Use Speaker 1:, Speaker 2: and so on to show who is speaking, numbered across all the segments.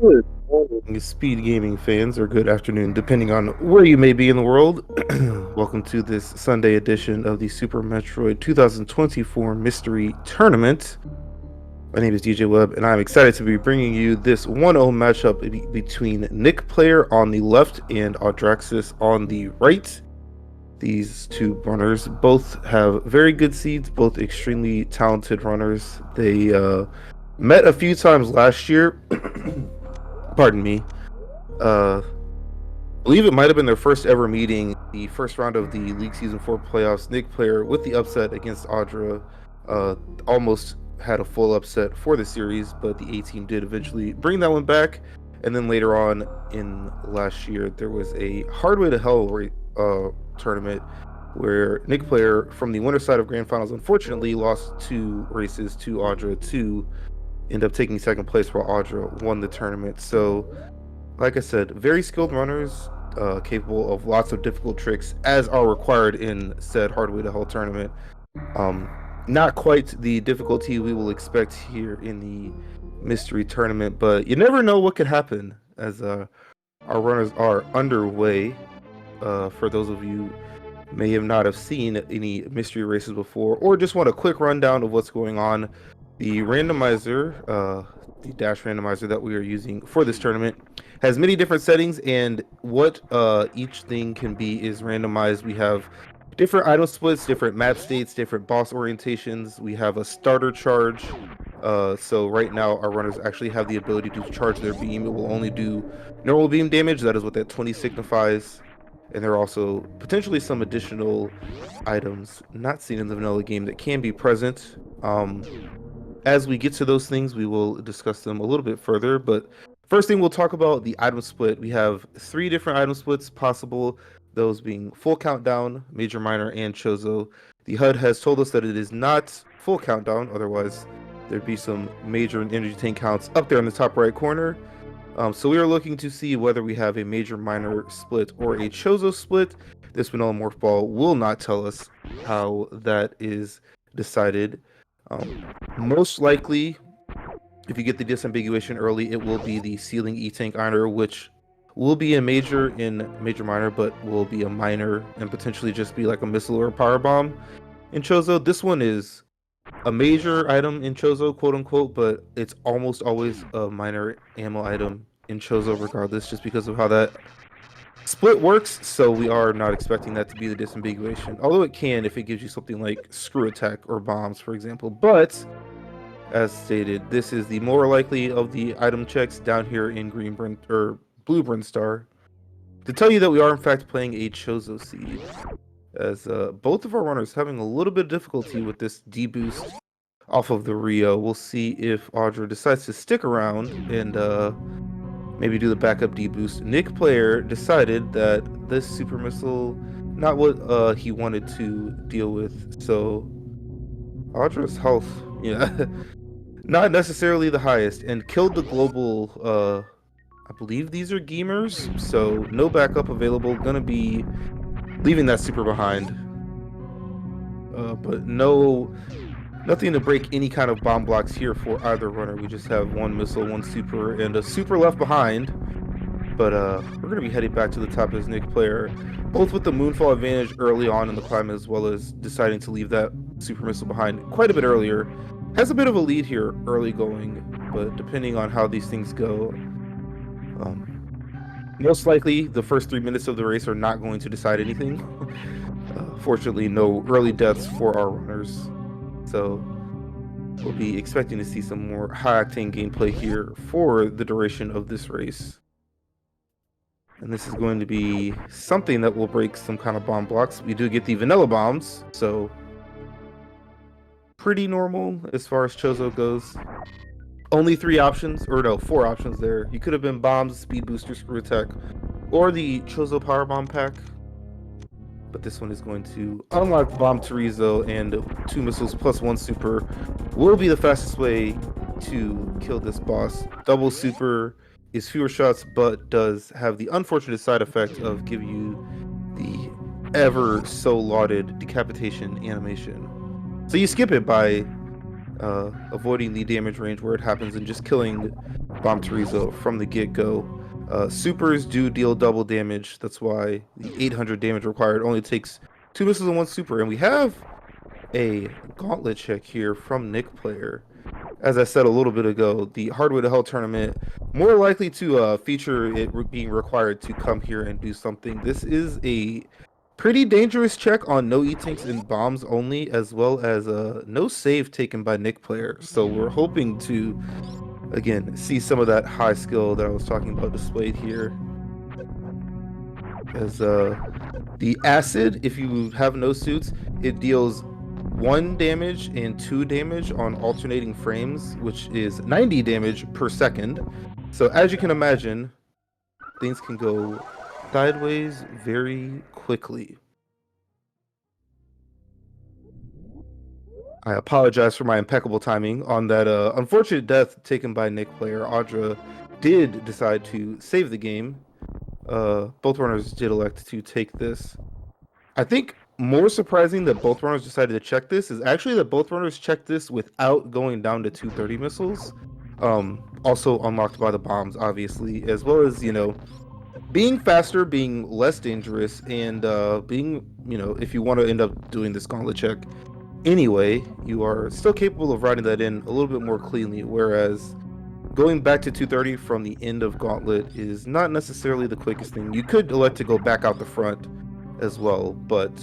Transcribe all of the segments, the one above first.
Speaker 1: Good morning, Speed Gaming fans, or good afternoon, depending on where you may be in the world. Welcome to this Sunday edition of the Super Metroid 2024 Mystery Tournament. My name is DJ Webb, and I'm excited to be bringing you this 1-0 matchup between Nikplayer on the left and Audraxys on the right. These two runners both have very good seeds, both extremely talented runners. They met a few times last year. Pardon me. I believe it might have been their first ever meeting, the first round of the League Season 4 playoffs. Nikplayer, with the upset against Audra, almost had a full upset for the series, but the A team did eventually bring that one back. And then later on in last year, there was a Hard Way to Hell tournament where Nikplayer, from the winner side of Grand Finals, unfortunately lost 2 races to Audra to end up taking second place, while Audra won the tournament. So, like I said, very skilled runners, capable of lots of difficult tricks, as are required in said Hard Way to Hell tournament. Not quite the difficulty we will expect here in the mystery tournament, but you never know what could happen as our runners are underway. For those of you may have not have seen any mystery races before, or just want a quick rundown of what's going on, the randomizer, the dash randomizer that we are using for this tournament, has many different settings, and what each thing can be is randomized. We have different item splits, different map states, different boss orientations. We have a starter charge. So right now our runners actually have the ability to charge their beam. It will only do normal beam damage. That is what that 20 signifies. And there are also potentially some additional items not seen in the vanilla game that can be present. As we get to those things, we will discuss them a little bit further. But first thing, we'll talk about the item split. We have 3 different item splits possible, those being full countdown, major, minor, and Chozo. The HUD has told us that it is not full countdown, otherwise there'd be some major and energy tank counts up there in the top right corner. So we are looking to see whether we have a major minor split or a Chozo split. This vanilla morph ball will not tell us how that is decided. Most likely, if you get the disambiguation early, it will be the ceiling E-Tank honor, which will be a major in major minor, but will be a minor and potentially just be like a missile or a power bomb in Chozo. This one is a major item in Chozo, quote unquote, but it's almost always a minor ammo item in Chozo regardless, just because of how that split works. So we are not expecting that to be the disambiguation, although it can if it gives you something like screw attack or bombs, for example. But as stated, this is the more likely of the item checks down here in Blue Brinstar, to tell you that we are in fact playing a Chozo seed, as both of our runners having a little bit of difficulty with this deboost off of the Rio. We'll see if Audra decides to stick around and maybe do the backup deboost. Nikplayer decided that this super missile, not what he wanted to deal with. So Audra's health, yeah, not necessarily the highest, and killed the global. I believe these are Gamers, so no backup available. Gonna be leaving that super behind. But nothing to break any kind of bomb blocks here for either runner. We just have one missile, one super, and a super left behind. But we're gonna be heading back to the top as Nikplayer, both with the moonfall advantage early on in the climb, as well as deciding to leave that super missile behind quite a bit earlier. Has a bit of a lead here early going, but depending on how these things go, most likely the first 3 minutes of the race are not going to decide anything. Fortunately, no early deaths for our runners, so we'll be expecting to see some more high-octane gameplay here for the duration of this race. And this is going to be something that will break some kind of bomb blocks. We do get the vanilla bombs, so pretty normal as far as Chozo goes. Only 4 options there. You could have been bombs, speed booster, screw attack, or the Chozo power bomb pack. But this one is going to unlock Bomb Terizo, and 2 missiles plus 1 super will be the fastest way to kill this boss. Double super is fewer shots, but does have the unfortunate side effect of giving you the ever so lauded decapitation animation. So you skip it by avoiding the damage range where it happens and just killing Bomb Teresa from the get-go. Supers do deal double damage. That's why the 800 damage required only takes 2 missiles and 1 super. And we have a gauntlet check here from Nikplayer. As I said a little bit ago, the Hardware to Hell tournament more likely to feature it being required to come here and do something. This is a pretty dangerous check on no E-Tanks and bombs only, as well as no save taken by Nikplayer. So we're hoping to, again, see some of that high skill that I was talking about displayed here. As the acid, if you have no suits, it deals 1 damage and 2 damage on alternating frames, which is 90 damage per second. So as you can imagine, things can go sideways very quickly. I apologize for my impeccable timing on that unfortunate death taken by Nikplayer. Audra did decide to save the game. Both runners did elect to take this. I think more surprising that both runners decided to check this is actually that both runners checked this without going down to 230 missiles. Also unlocked by the bombs, obviously, as well as, you know, being faster, being less dangerous, and being, you know, if you want to end up doing this gauntlet check anyway, you are still capable of riding that in a little bit more cleanly, whereas going back to 230 from the end of gauntlet is not necessarily the quickest thing. You could elect to go back out the front as well, but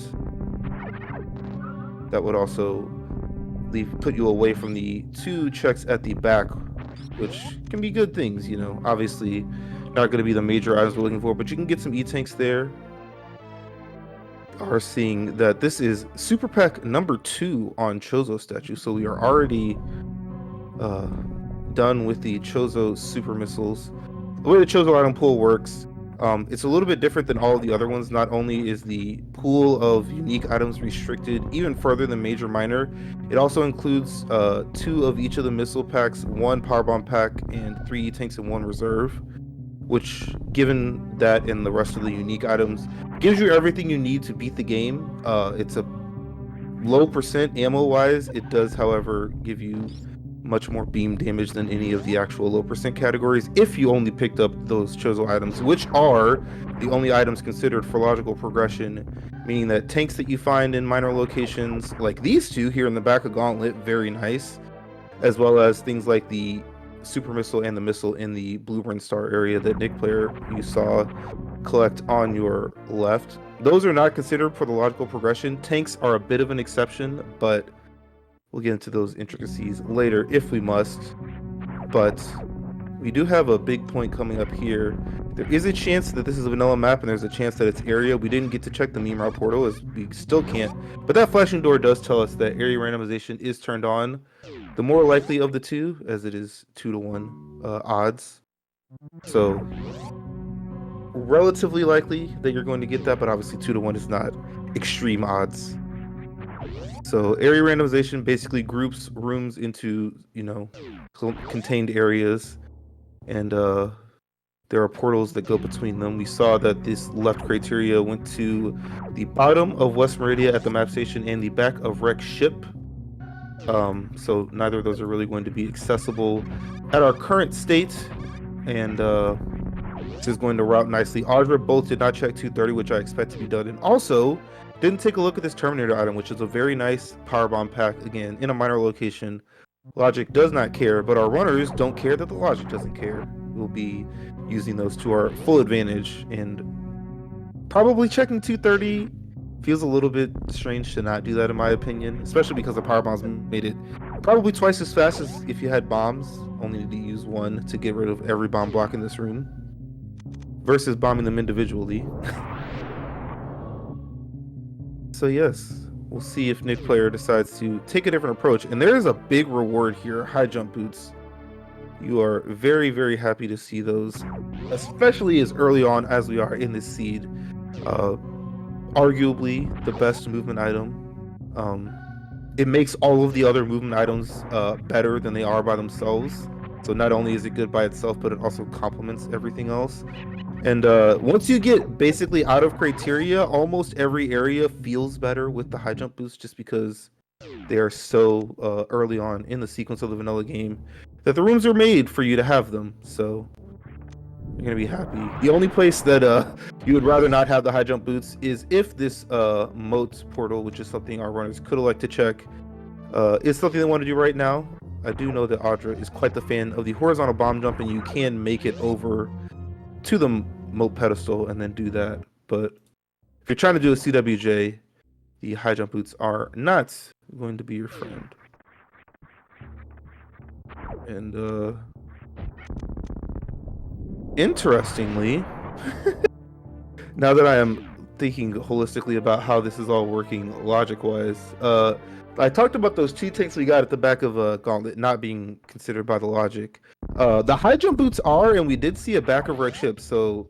Speaker 1: that would also put you away from the 2 checks at the back, which can be good things, you know. Obviously, not going to be the major items we're looking for, but you can get some E-Tanks there. Are seeing that this is Super Pack number 2 on Chozo statue, so we are already done with the Chozo super missiles. The way the Chozo item pool works, it's a little bit different than all of the other ones. Not only is the pool of unique items restricted even further than major minor, it also includes 2 of each of the missile packs, 1 power bomb pack, and 3 E-Tanks and 1 reserve, which, given that and the rest of the unique items, gives you everything you need to beat the game. It's a low percent ammo wise. It does, however, give you much more beam damage than any of the actual low percent categories if you only picked up those Chozo items, which are the only items considered for logical progression, meaning that tanks that you find in minor locations like these 2 here in the back of Gauntlet, very nice, as well as things like the super missile and the missile in the Blue Star area that Nikplayer you saw collect on your left. Those are not considered for the logical progression. Tanks are a bit of an exception, but we'll get into those intricacies later if we must. But we do have a big point coming up here. There is a chance that this is a vanilla map, and there's a chance that it's area. We didn't get to check the meme route portal, as we still can't. But that flashing door does tell us that area randomization is turned on. The more likely of the 2, as it is 2-to-1 odds. So relatively likely that you're going to get that, but obviously 2-to-1 is not extreme odds. So area randomization basically groups rooms into, you know, contained areas, and there are portals that go between them. We saw that this left criteria went to the bottom of West Meridia at the map station and the back of Wreck Ship. So neither of those are really going to be accessible at our current state, and this is going to route nicely. Audra both did not check 230, which I expect to be done, and also didn't take a look at this Terminator item, which is a very nice power bomb pack, again, in a minor location. Logic does not care, but our runners don't care that the Logic doesn't care. We'll be using those to our full advantage, and probably checking 230 feels a little bit strange to not do that, in my opinion, especially because the power bombs made it probably twice as fast as if you had bombs. Only need to use 1 to get rid of every bomb block in this room versus bombing them individually. So yes, we'll see if Nikplayer decides to take a different approach. And there is a big reward here, high jump boots. You are very, very happy to see those, especially as early on as we are in this seed. Arguably the best movement item. It makes all of the other movement items better than they are by themselves. So not only is it good by itself, but it also complements everything else. And once you get basically out of criteria, almost every area feels better with the high jump boost, just because they are so early on in the sequence of the vanilla game that the rooms are made for you to have them. So you're gonna be happy. The only place that you would rather not have the high jump boots is if this moat portal, which is something our runners could elect to check, is something they want to do right now. I do know that Audra is quite the fan of the horizontal bomb jump, and you can make it over to the moat pedestal and then do that. But if you're trying to do a CWJ, the high jump boots are not going to be your friend. And interestingly, now that I am thinking holistically about how this is all working logic-wise, I talked about those 2 tanks we got at the back of Gauntlet not being considered by the logic. The high jump boots are, and we did see a back of wreck ship, so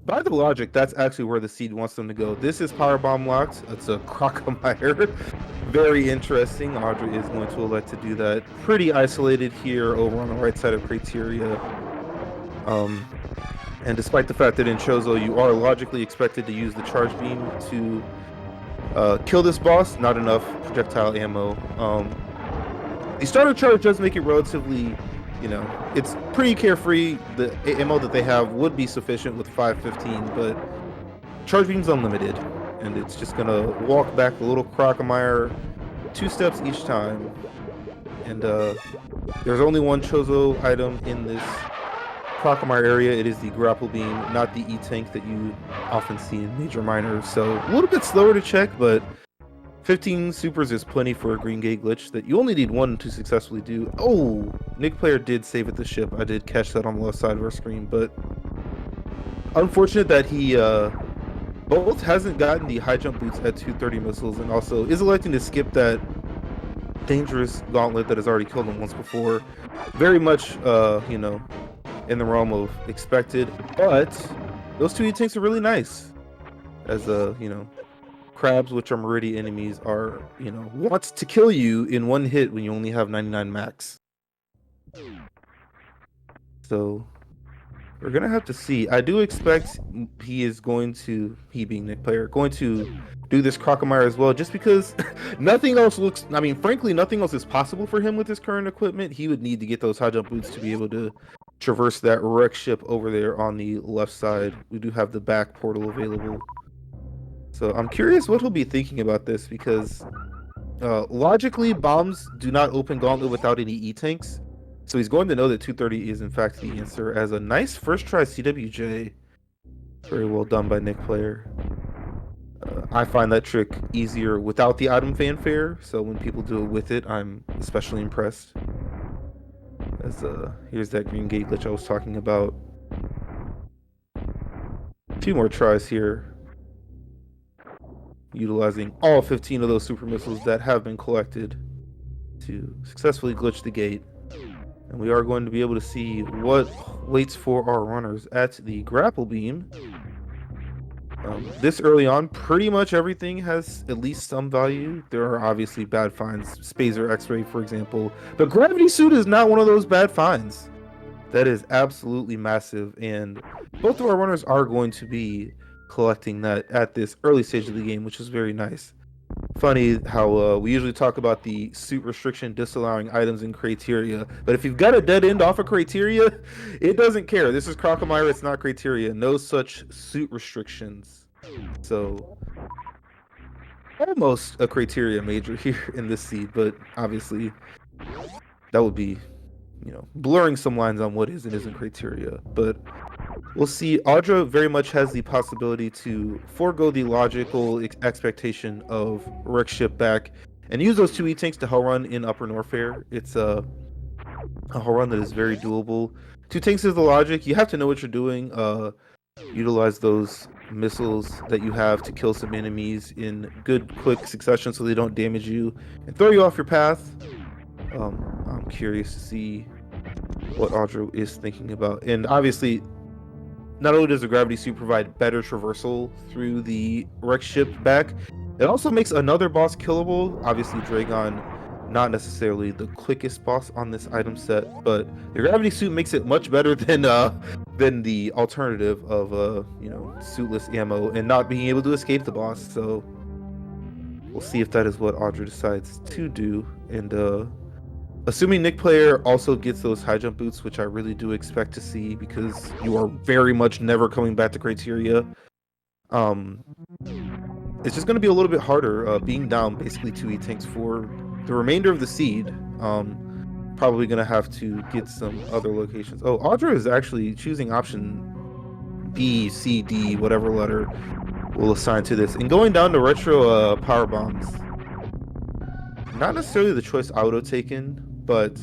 Speaker 1: by the logic, that's actually where the seed wants them to go. This is power bomb locked. It's a Crocomire. Very interesting. Audra is going to elect to do that. Pretty isolated here over on the right side of Criteria. And despite the fact that in Chozo you are logically expected to use the charge beam to kill this boss, not enough projectile ammo. The starter charge does make it relatively, you know, it's pretty carefree. The ammo that they have would be sufficient with 515, but charge beam's unlimited, and it's just gonna walk back the little Crocomire 2 steps each time. And there's only one Chozo item in this Crocomire area. It is the grapple beam, not the E-tank that you often see in major miners. So a little bit slower to check, but 15 supers is plenty for a green gate glitch that you only need 1 to successfully do. Oh, Nikplayer did save at the ship. I did catch that on the left side of our screen, but unfortunate that he both hasn't gotten the high jump boots at 230 missiles and also is electing to skip that dangerous gauntlet that has already killed him once before. Very much, you know, in the realm of expected, but those 2 E-tanks are really nice. As you know, crabs, which are Meridian enemies, are, you know, wants to kill you in 1 hit when you only have 99 max. So we're gonna have to see. I do expect he is going to, he being Nikplayer, going to do this Crocomire as well, just because nothing else looks, I mean, frankly, nothing else is possible for him with his current equipment. He would need to get those high jump boots to be able to traverse that wreck ship over there on the left side. We do have the back portal available. So I'm curious what he'll be thinking about this, because logically, bombs do not open Gauntlet without any E-tanks. So he's going to know that 230 is in fact the answer. As a nice first try CWJ. Very well done by Nikplayer. I find that trick easier without the item fanfare, so when people do it with it, I'm especially impressed. As here's that green gate glitch I was talking about. A few more tries here, utilizing all 15 of those super missiles that have been collected to successfully glitch the gate. And we are going to be able to see what waits for our runners at the grapple beam. This early on, pretty much everything has at least some value. There are obviously bad finds, Spazer X-Ray, for example. But Gravity Suit is not one of those bad finds. That is absolutely massive, and both of our runners are going to be collecting that at this early stage of the game, which is very nice. Funny how we usually talk about the suit restriction disallowing items in Criteria, but if you've got a dead end off of Criteria, it doesn't care. This is Crocomire, it's not Criteria. No such suit restrictions. So almost a Criteria major here in this seed, but obviously that would be, you know, blurring some lines on what is and isn't Criteria. But we'll see. Audra very much has the possibility to forego the logical expectation of wreck ship back and use those 2 E-tanks to hell run in Upper Norfair. It's a hell run that is very doable. 2 tanks is the logic. You have to know what you're doing. Utilize those missiles that you have to kill some enemies in good, quick succession so they don't damage you and throw you off your path. I'm curious to see what Audra is thinking about. And obviously, not only does the gravity suit provide better traversal through the wreck ship back, it also makes another boss killable. Obviously, Dragon, not necessarily the quickest boss on this item set, but the gravity suit makes it much better than the alternative of you know, suitless ammo and not being able to escape the boss. So we'll see if that is what Audra decides to do. And Assuming Nikplayer also gets those high jump boots, which I really do expect to see because you are very much never coming back to criteria. Um, it's just going to be a little bit harder being down basically 2 tanks for the remainder of the seed. Probably going to have to get some other locations. Oh, Audra is actually choosing option B, C, D, whatever letter we'll assign to this. And going down to retro power bombs. Not necessarily the choice I would have taken, but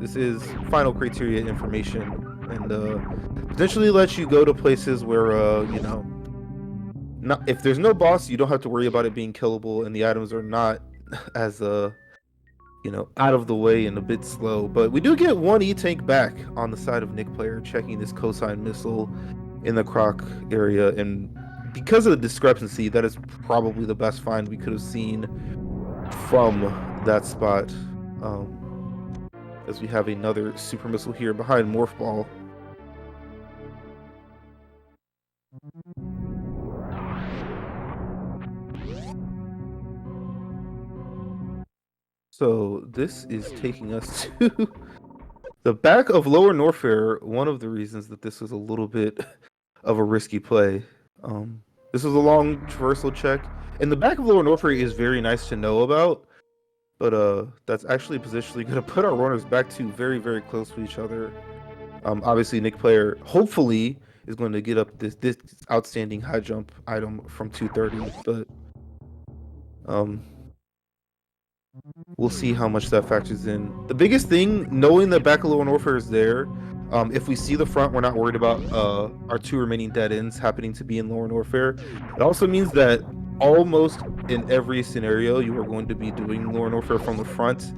Speaker 1: this is final criteria information and potentially lets you go to places where, you know, not if there's no boss, you don't have to worry about it being killable and the items are not as, you know, out of the way and a bit slow. But we do get one E-Tank back on the side of Nikplayer checking this cosine missile in the croc area. And because of the discrepancy, that is probably the best find we could have seen from that spot, as we have another super missile here behind Morph Ball. So this is taking us to the back of Lower Norfair. One of the reasons that this was a little bit of a risky play. This was a long traversal check, and the back of Lower Norfair is very nice to know about. But that's actually positionally going to put our runners back to very, very close to each other. Obviously, Nikplayer hopefully is going to get up this outstanding high jump item from 230, but we'll see how much that factors in. The biggest thing, knowing that back of Lower Warfare is there, if we see the front, we're not worried about our 2 remaining dead ends happening to be in Lower Warfare. It also means that almost in every scenario you are going to be doing Lower Warfare from the front,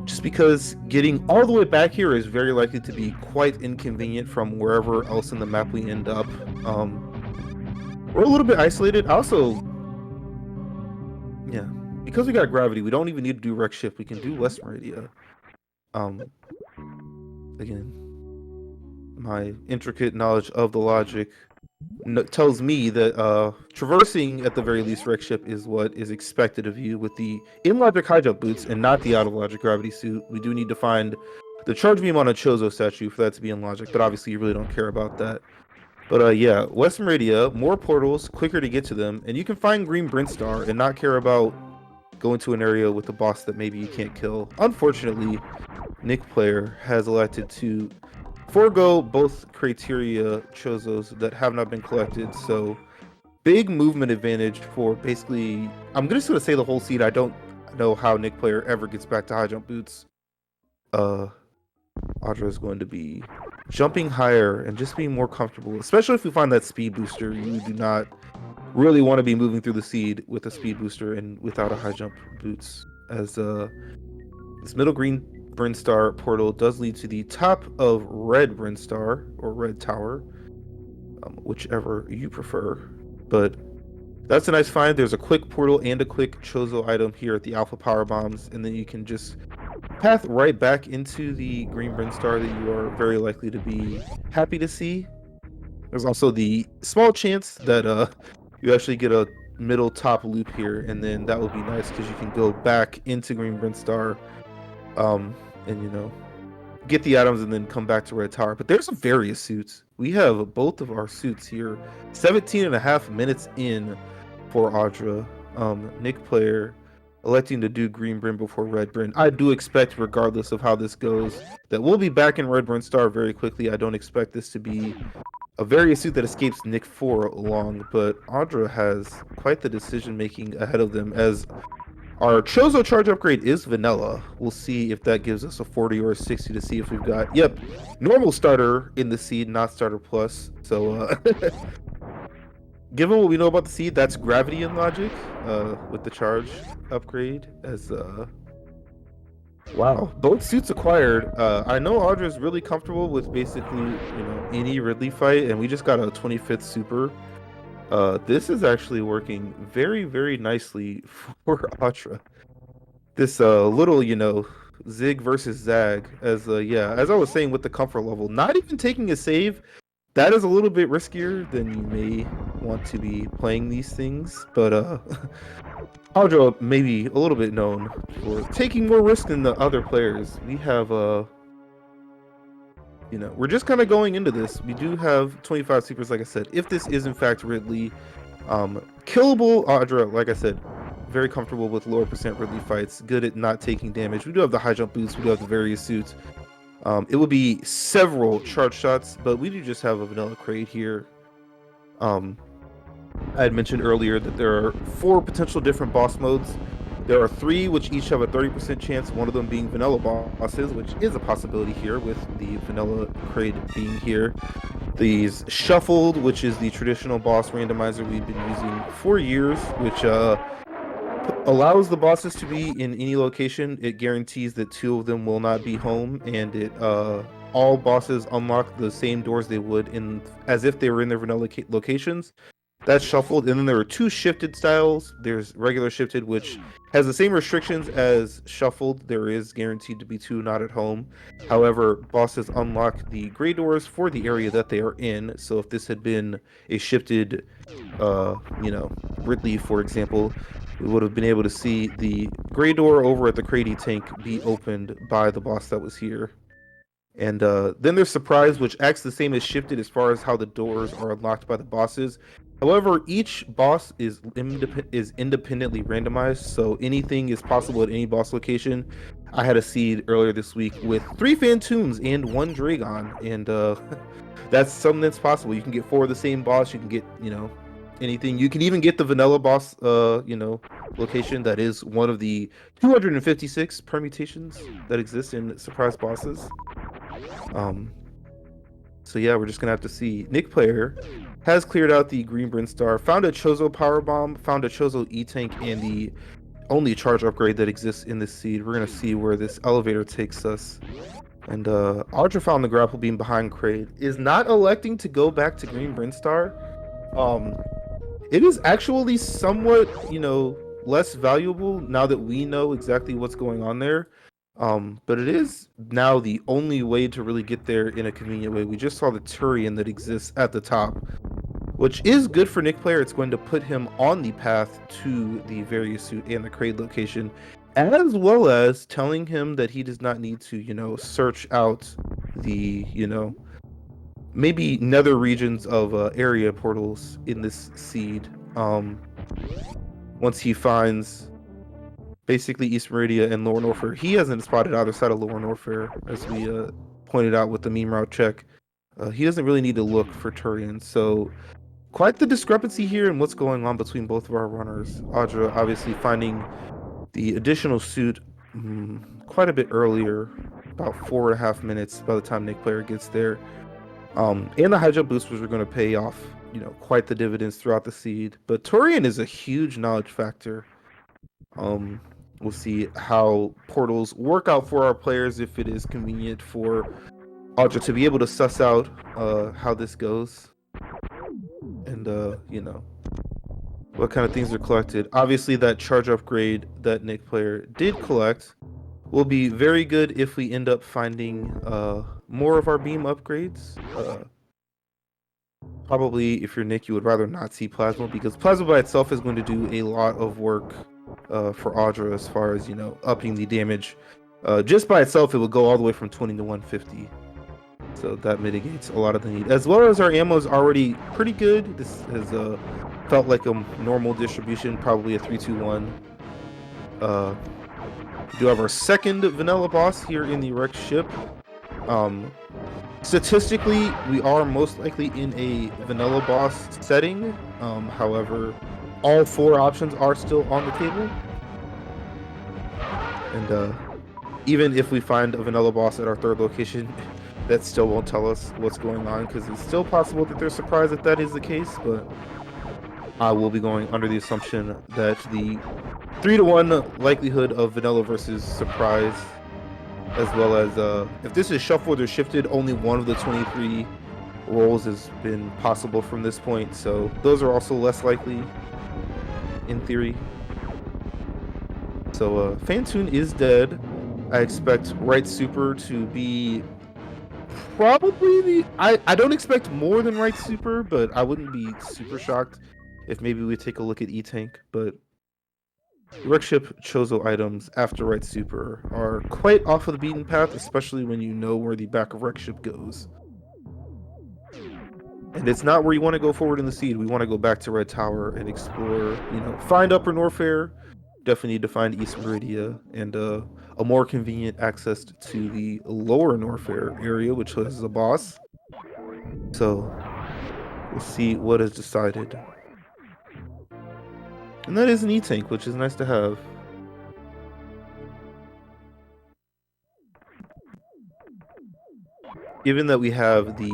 Speaker 1: just because getting all the way back here is very likely to be quite inconvenient from wherever else in the map we end up. We're a little bit isolated. Also, yeah, because we got gravity, we don't even need to do Rex Shift. We can do West Meridia. Again, my intricate knowledge of the logic tells me that traversing at the very least Rex Ship is what is expected of you with the in-logic high jump boots and not the out-of-logic gravity suit. We do need to find the charge beam on a Chozo statue for that to be in logic, but obviously you really don't care about that. But yeah, West Meridia, more portals, quicker to get to them, and you can find Green Brinstar and not care about going to an area with a boss that maybe you can't kill. Unfortunately, Nikplayer has elected to forego both criteria Chozos that have not been collected, so big movement advantage for basically, I'm just going to say the whole seed. I don't know how Nikplayer ever gets back to high jump boots. Audra is going to be jumping higher and just being more comfortable, especially if we find that speed booster. You do not really want to be moving through the seed with a speed booster and without a high jump boots, as this middle green Brinstar portal does lead to the top of red Brinstar or red tower, whichever you prefer. But that's a nice find. There's a quick portal and a quick Chozo item here at the Alpha Power Bombs, and then you can just path right back into the green Brinstar that you are very likely to be happy to see. There's also the small chance that you actually get a middle top loop here, and then that would be nice because you can go back into green Brinstar and, you know, get the items and then come back to red tower. But there's some various suits. We have both of our suits here. 17.5 minutes in for Audra. Nikplayer electing to do green Brin before red Brin. I do expect, regardless of how this goes, that we'll be back in red Brinstar very quickly. I don't expect this to be a various suit that escapes Nick for long, but Audra has quite the decision making ahead of them, as our Chozo charge upgrade is vanilla. We'll see if that gives us a 40 or a 60 to see if we've got, yep, normal starter in the seed, not starter plus. So given what we know about the seed, that's gravity and logic with the charge upgrade. As wow, both suits acquired. I know Audra's really comfortable with basically, you know, any Ridley fight, and we just got a 25th super. This is actually working very, very nicely for Audra. This little, you know, zig versus zag, as yeah, as I was saying with the comfort level, not even taking a save, that is a little bit riskier than you may want to be playing these things, but Audra may be a little bit known for taking more risk than the other players. We have we're just kind of going into this. We do have 25 supers, like I said. If this is in fact Ridley, killable Audra, like I said, very comfortable with lower percent Ridley fights, good at not taking damage. We do have the high jump boots, we do have the various suits. It would be several charge shots, but we do just have a vanilla crate here. I had mentioned earlier that there are 4 potential different boss modes. There are 3 which each have a 30% chance, one of them being vanilla bosses, which is a possibility here with the vanilla crate being here. These shuffled, which is the traditional boss randomizer we've been using for years, which allows the bosses to be in any location. It guarantees that 2 of them will not be home, and it all bosses unlock the same doors they would in as if they were in their vanilla locations. That's shuffled, and then there are 2 shifted styles. There's regular shifted, which has the same restrictions as shuffled. There is guaranteed to be 2 not at home. However, bosses unlock the gray doors for the area that they are in. So if this had been a shifted, Ridley, for example, we would have been able to see the gray door over at the Crady tank be opened by the boss that was here. And then there's surprise, which acts the same as shifted as far as how the doors are unlocked by the bosses. However, each boss is independently randomized, so anything is possible at any boss location. I had a seed earlier this week with 3 Phantoons and 1 Dragon, and that's something that's possible. You can get 4 of the same boss. You can get, anything. You can even get the vanilla boss, location that is one of the 256 permutations that exist in surprise bosses. So yeah, we're just gonna have to see. Nikplayer has cleared out the Green Brinstar, found a Chozo Power Bomb, found a Chozo E-Tank, and the only charge upgrade that exists in this seed. We're gonna see where this elevator takes us. And Audra found the grapple beam behind Kraid. Is not electing to go back to Green Brinstar. It is actually somewhat, less valuable now that we know exactly what's going on there. But it is now the only way to really get there in a convenient way. We just saw the Turian that exists at the top, which is good for Nikplayer. It's going to put him on the path to the various suit and the Kraid location, as well as telling him that he does not need to, search out the, maybe nether regions of area portals in this seed. Once he finds basically East Meridia and Lower Norfair. He hasn't spotted either side of Lower Norfair, as we pointed out with the meme route check. He doesn't really need to look for Turian, so quite the discrepancy here in what's going on between both of our runners. Audra obviously finding the additional suit quite a bit earlier, about 4.5 minutes by the time Nikplayer gets there. And the high jump boosters are going to pay off, quite the dividends throughout the seed. But Turian is a huge knowledge factor. We'll see how portals work out for our players, if it is convenient for Audra to be able to suss out how this goes, and what kind of things are collected. Obviously, that charge upgrade that Nikplayer did collect will be very good if we end up finding more of our beam upgrades. Probably, if you're Nick, you would rather not see Plasma, because Plasma by itself is going to do a lot of work for Audra as far as, upping the damage. Just by itself, it would go all the way from 20 to 150. So that mitigates a lot of the need. As well as our ammo is already pretty good. This has felt like a normal distribution, probably a 3-2-1. We do have our second vanilla boss here in the wrecked ship. Statistically, we are most likely in a vanilla boss setting. However, all 4 options are still on the table. And even if we find a vanilla boss at our 3rd location, that still won't tell us what's going on, because it's still possible that they're surprised if that is the case. But I will be going under the assumption that the 3-to-1 likelihood of vanilla versus surprise, as well as if this is shuffled or shifted, only one of the 23 rolls has been possible from this point, so those are also less likely in theory. So Phantoon is dead. I expect right super to be Probably I don't expect more than right super, but I wouldn't be super shocked if maybe we take a look at E-Tank. But wreck ship Chozo items after right super are quite off of the beaten path, especially when you know where the back of wreck ship goes. And it's not where you want to go forward in the seed. We want to go back to Red Tower and explore, find Upper Norfair. Definitely need to find East Meridia and a more convenient access to the Lower Norfair area, which has a boss. So we'll see what is decided. And that is an E-Tank, which is nice to have. Given that we have the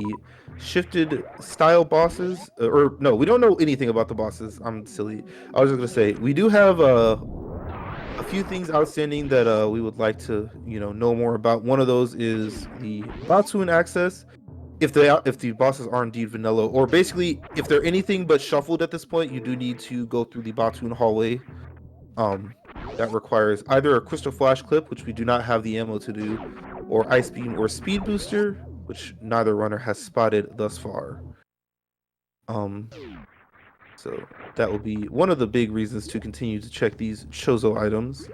Speaker 1: shifted style bosses, or no, we don't know anything about the bosses. I'm silly. I was just gonna say we do have a few things outstanding that we would like to know more about. One of those is the Batsun access. If the bosses are indeed vanilla, or basically if they're anything but shuffled at this point, you do need to go through the Batsun hallway. That requires either a Crystal Flash clip, which we do not have the ammo to do, or Ice Beam or Speed Booster, which neither runner has spotted thus far. So that will be one of the big reasons to continue to check these Chozo items.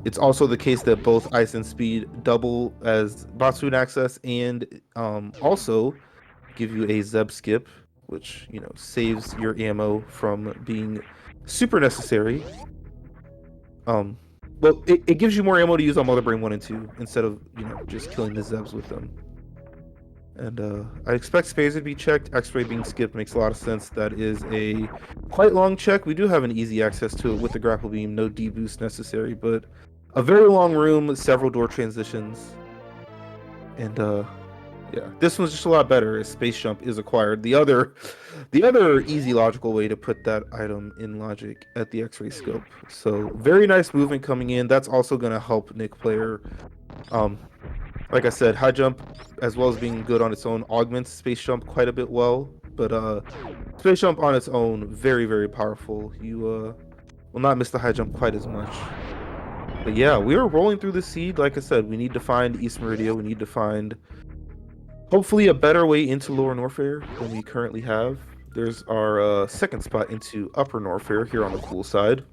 Speaker 1: It's also the case that both Ice and Speed double as Batsun access and also give you a Zeb skip, which saves your ammo from being super necessary. Well, it gives you more ammo to use on Mother Brain 1 and 2 instead of just killing the Zebs with them. And I expect Spazer to be checked. X-ray being skipped makes a lot of sense. That is a quite long check. We do have an easy access to it with the grapple beam, no D-boost necessary, but a very long room, several door transitions. And yeah, this one's just a lot better as Space Jump is acquired. The other easy logical way to put that item in logic at the X-ray scope. So very nice movement coming in. That's also going to help Nikplayer. Like I said, high jump, as well as being good on its own, augments space jump quite a bit well. But space jump on its own, very, very powerful. You will not miss the high jump quite as much. But yeah, we are rolling through the seed. Like I said, we need to find East Meridia. We need to find, hopefully, a better way into Lower Norfair than we currently have. There's our second spot into Upper Norfair here on the cool side.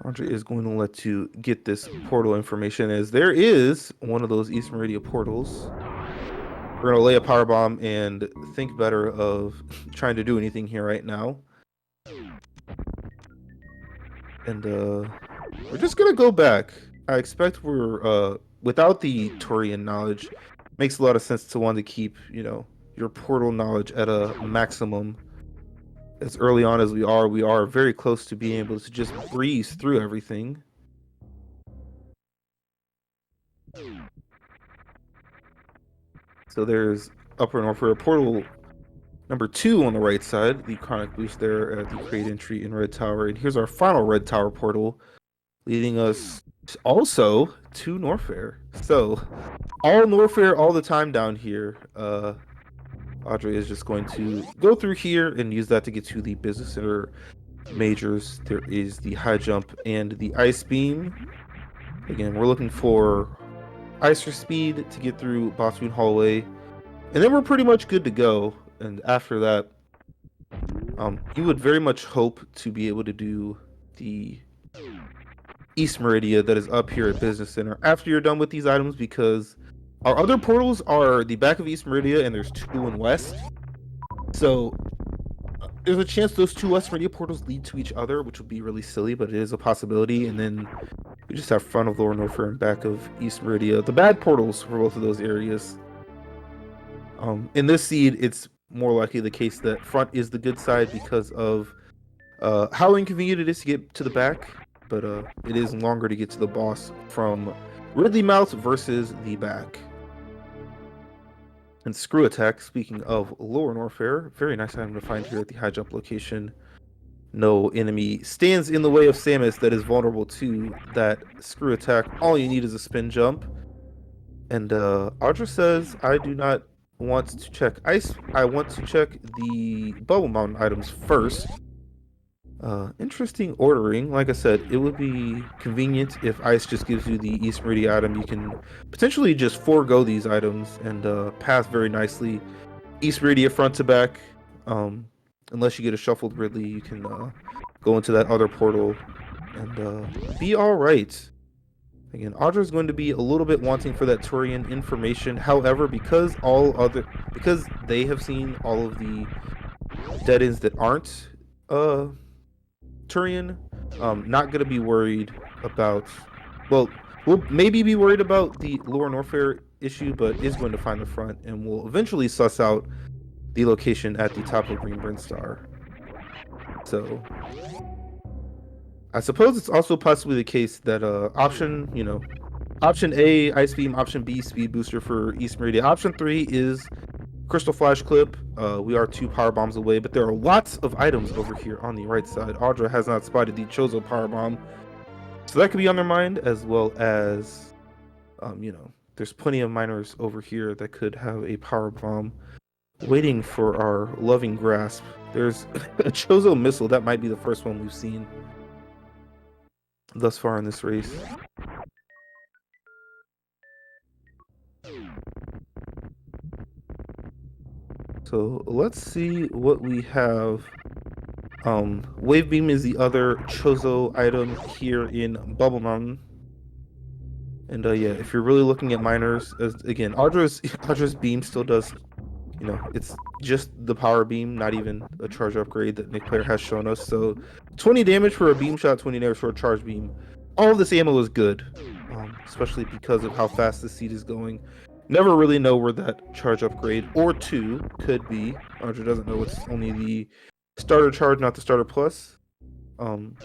Speaker 1: Andre is going to let you get this portal information, as there is one of those East Meridia portals. We're going to lay a power bomb and think better of trying to do anything here right now. And we're just going to go back. I expect we're, without the Torian knowledge, makes a lot of sense to want to keep, your portal knowledge at a maximum. As early on as we are very close to being able to just breeze through everything. So there's Upper Norfair portal number 2 on the right side, the chronic boost there at the crate entry in Red Tower. And here's our final Red Tower portal, leading us also to Norfair. So all Norfair all the time down here. Audrey is just going to go through here and use that to get to the Business Center majors. There is the high jump and the ice beam. Again, we're looking for ice or speed to get through Batsun hallway, and then we're pretty much good to go. And after that, you would very much hope to be able to do the East Meridia that is up here at Business Center after you're done with these items, because our other portals are the back of East Meridia, and there's 2 in West. So there's a chance those 2 West Meridia portals lead to each other, which would be really silly, but it is a possibility. And then we just have front of Lower Norfair and back of East Meridia, the bad portals for both of those areas. In this seed, it's more likely the case that front is the good side because of how inconvenient it is to get to the back, but it is longer to get to the boss from Ridley Mouth versus the back. And Screw Attack, speaking of Lower Norfair, very nice item to find here at the high jump location. No enemy stands in the way of Samus that is vulnerable to that Screw Attack. All you need is a spin jump. And Audra says, I do not want to check ice. I want to check the Bubble Mountain items first. Interesting ordering. Like I said, it would be convenient if Ice just gives you the East Meridian item. You can potentially just forego these items and pass very nicely. East Meridian front to back. Um, unless you get a shuffled Ridley, you can go into that other portal and be all right. Again, Audra is going to be a little bit wanting for that Turian information. However, because they have seen all of the dead ends that aren't uh Turian, not gonna be worried about. Well, we'll maybe be worried about the Lore Norfair issue, but is going to find the front and will eventually suss out the location at the top of Green Burn Star. So I suppose it's also possibly the case that option A, Ice Beam, option B, Speed Booster for East Meridian. Option 3 is Crystal Flash Clip. We are 2 power bombs away, but there are lots of items over here on the right side. Audra has not spotted the Chozo power bomb, so that could be on their mind, as well as, there's plenty of miners over here that could have a power bomb waiting for our loving grasp. There's a Chozo missile. That might be the first one we've seen thus far in this race. So let's see what we have. Wave Beam is the other Chozo item here in Bubble Mountain. And yeah, if you're really looking at miners, again, Audra's beam still does, it's just the power beam, not even a charge upgrade that Nikplayer has shown us. So 20 damage for a beam shot, 20 damage for a charge beam. All of this ammo is good, especially because of how fast the seed is going. Never really know where that charge upgrade or 2 could be. Audra doesn't know, it's only the starter charge, not the starter plus. You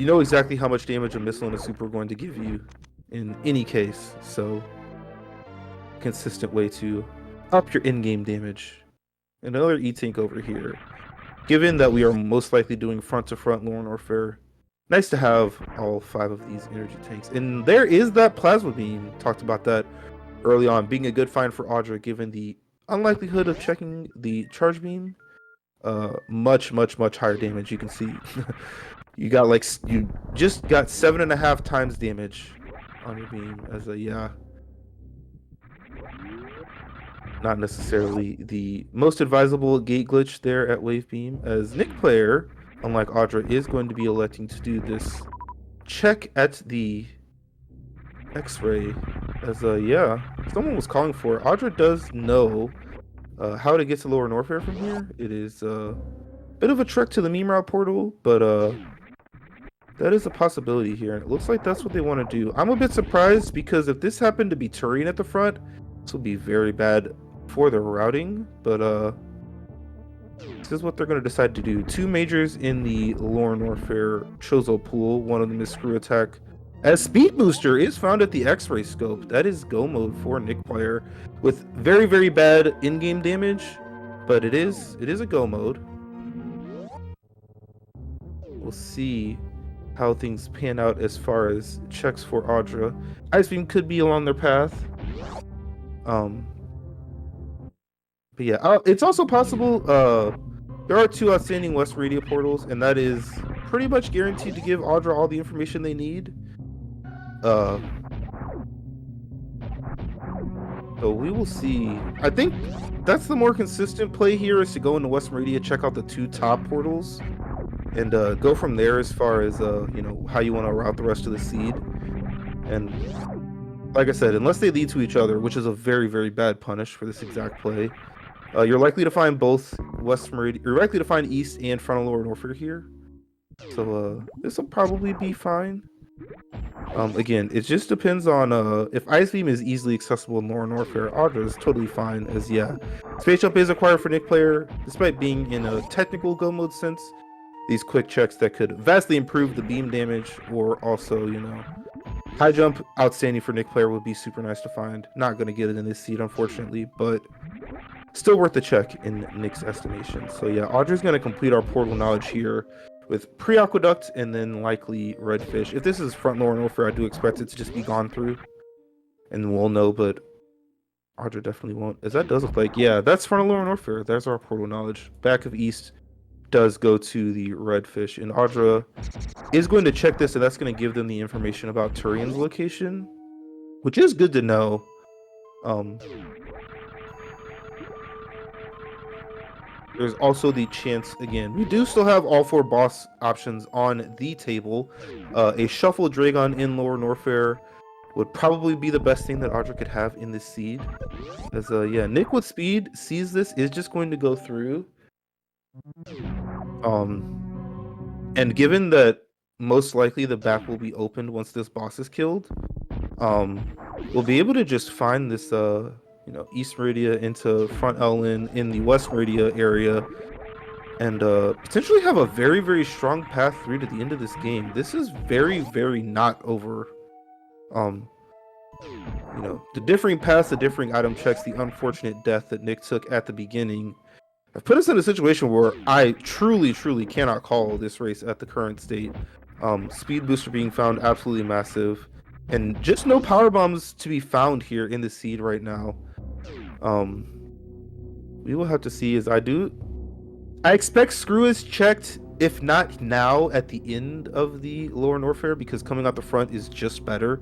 Speaker 1: know exactly how much damage a missile and a super are going to give you in any case, so consistent way to up your in-game damage. Another E-Tank over here. Given that we are most likely doing front-to-front Lore Warfare, nice to have all 5 of these energy tanks. And there is that plasma beam. Talked about that early on, being a good find for Audra, given the unlikelihood of checking the charge beam. Much higher damage. You can see you just got 7.5 times damage on your beam as not necessarily the most advisable gate glitch there at Wave Beam, as Nikplayer, unlike Audra, is going to be electing to do this check at the X-ray, as someone was calling for it. Audra does know how to get to Lower Norfair from here. It is a bit of a trek to the meme route portal, but that is a possibility here, and it looks like that's what they want to do. I'm a bit surprised, because if this happened to be Turian at the front, this would be very bad for the routing, but this is what they're going to decide to do. 2 majors in the Lore Norfair Chozo pool. One of them is Screw Attack, as Speed Booster is found at the X-ray scope. That is go mode for Nikplayer, with very bad in-game damage, but it is a go mode. We'll see how things pan out as far as checks for Audra. Ice Beam could be along their path. But yeah, it's also possible there are 2 outstanding West Meridian portals, and that is pretty much guaranteed to give Audra all the information they need. So we will see. I think that's the more consistent play here, is to go into West Meridian, check out the 2 top portals, and go from there as far as how you want to route the rest of the seed. And like I said, unless they lead to each other, which is a very bad punish for this exact play, you're likely to find both West Meridian. You're likely to find East and Frontal Lower Norfair here. So this will probably be fine. Again, it just depends on if Ice Beam is easily accessible in Lower Norfair, Audra is totally fine, as Space Jump is required for Nikplayer, despite being in a technical go mode sense. These quick checks that could vastly improve the beam damage, or also, high jump, outstanding for Nikplayer, would be super nice to find. Not going to get it in this seed, unfortunately, but still worth the check in Nick's estimation. So yeah, Audra's going to complete our portal knowledge here with Pre-Aqueduct and then likely Redfish. If this is front Lower Norfair, I do expect it to just be gone through, and we'll know, but Audra definitely won't, as that does look like, that's front Lower Norfair. There's our portal knowledge. Back of East, does go to the redfish, and Audra is going to check this, and that's going to give them the information about Turian's location, which is good to know. There's also the chance, again, we do still have all 4 boss options on the table. A shuffled Dragon in Lower Norfair would probably be the best thing that Audra could have in this seed. As yeah, Nick with speed sees this, is just going to go through. And given that most likely the back will be opened once this boss is killed, we'll be able to just find this East Meridia into Front Ellen in the West Meridia area, and potentially have a very, very strong path through to the end of this game. This is very, very not over. The differing paths, the differing item checks, the unfortunate death that Nick took at the beginning have put us in a situation where I truly, truly cannot call this race at the current state. Speed booster being found absolutely massive, and just no power bombs to be found here in the seed right now. We will have to see. As I expect Screw is checked, if not now, at the end of the Lower Norfair, because coming out the front is just better.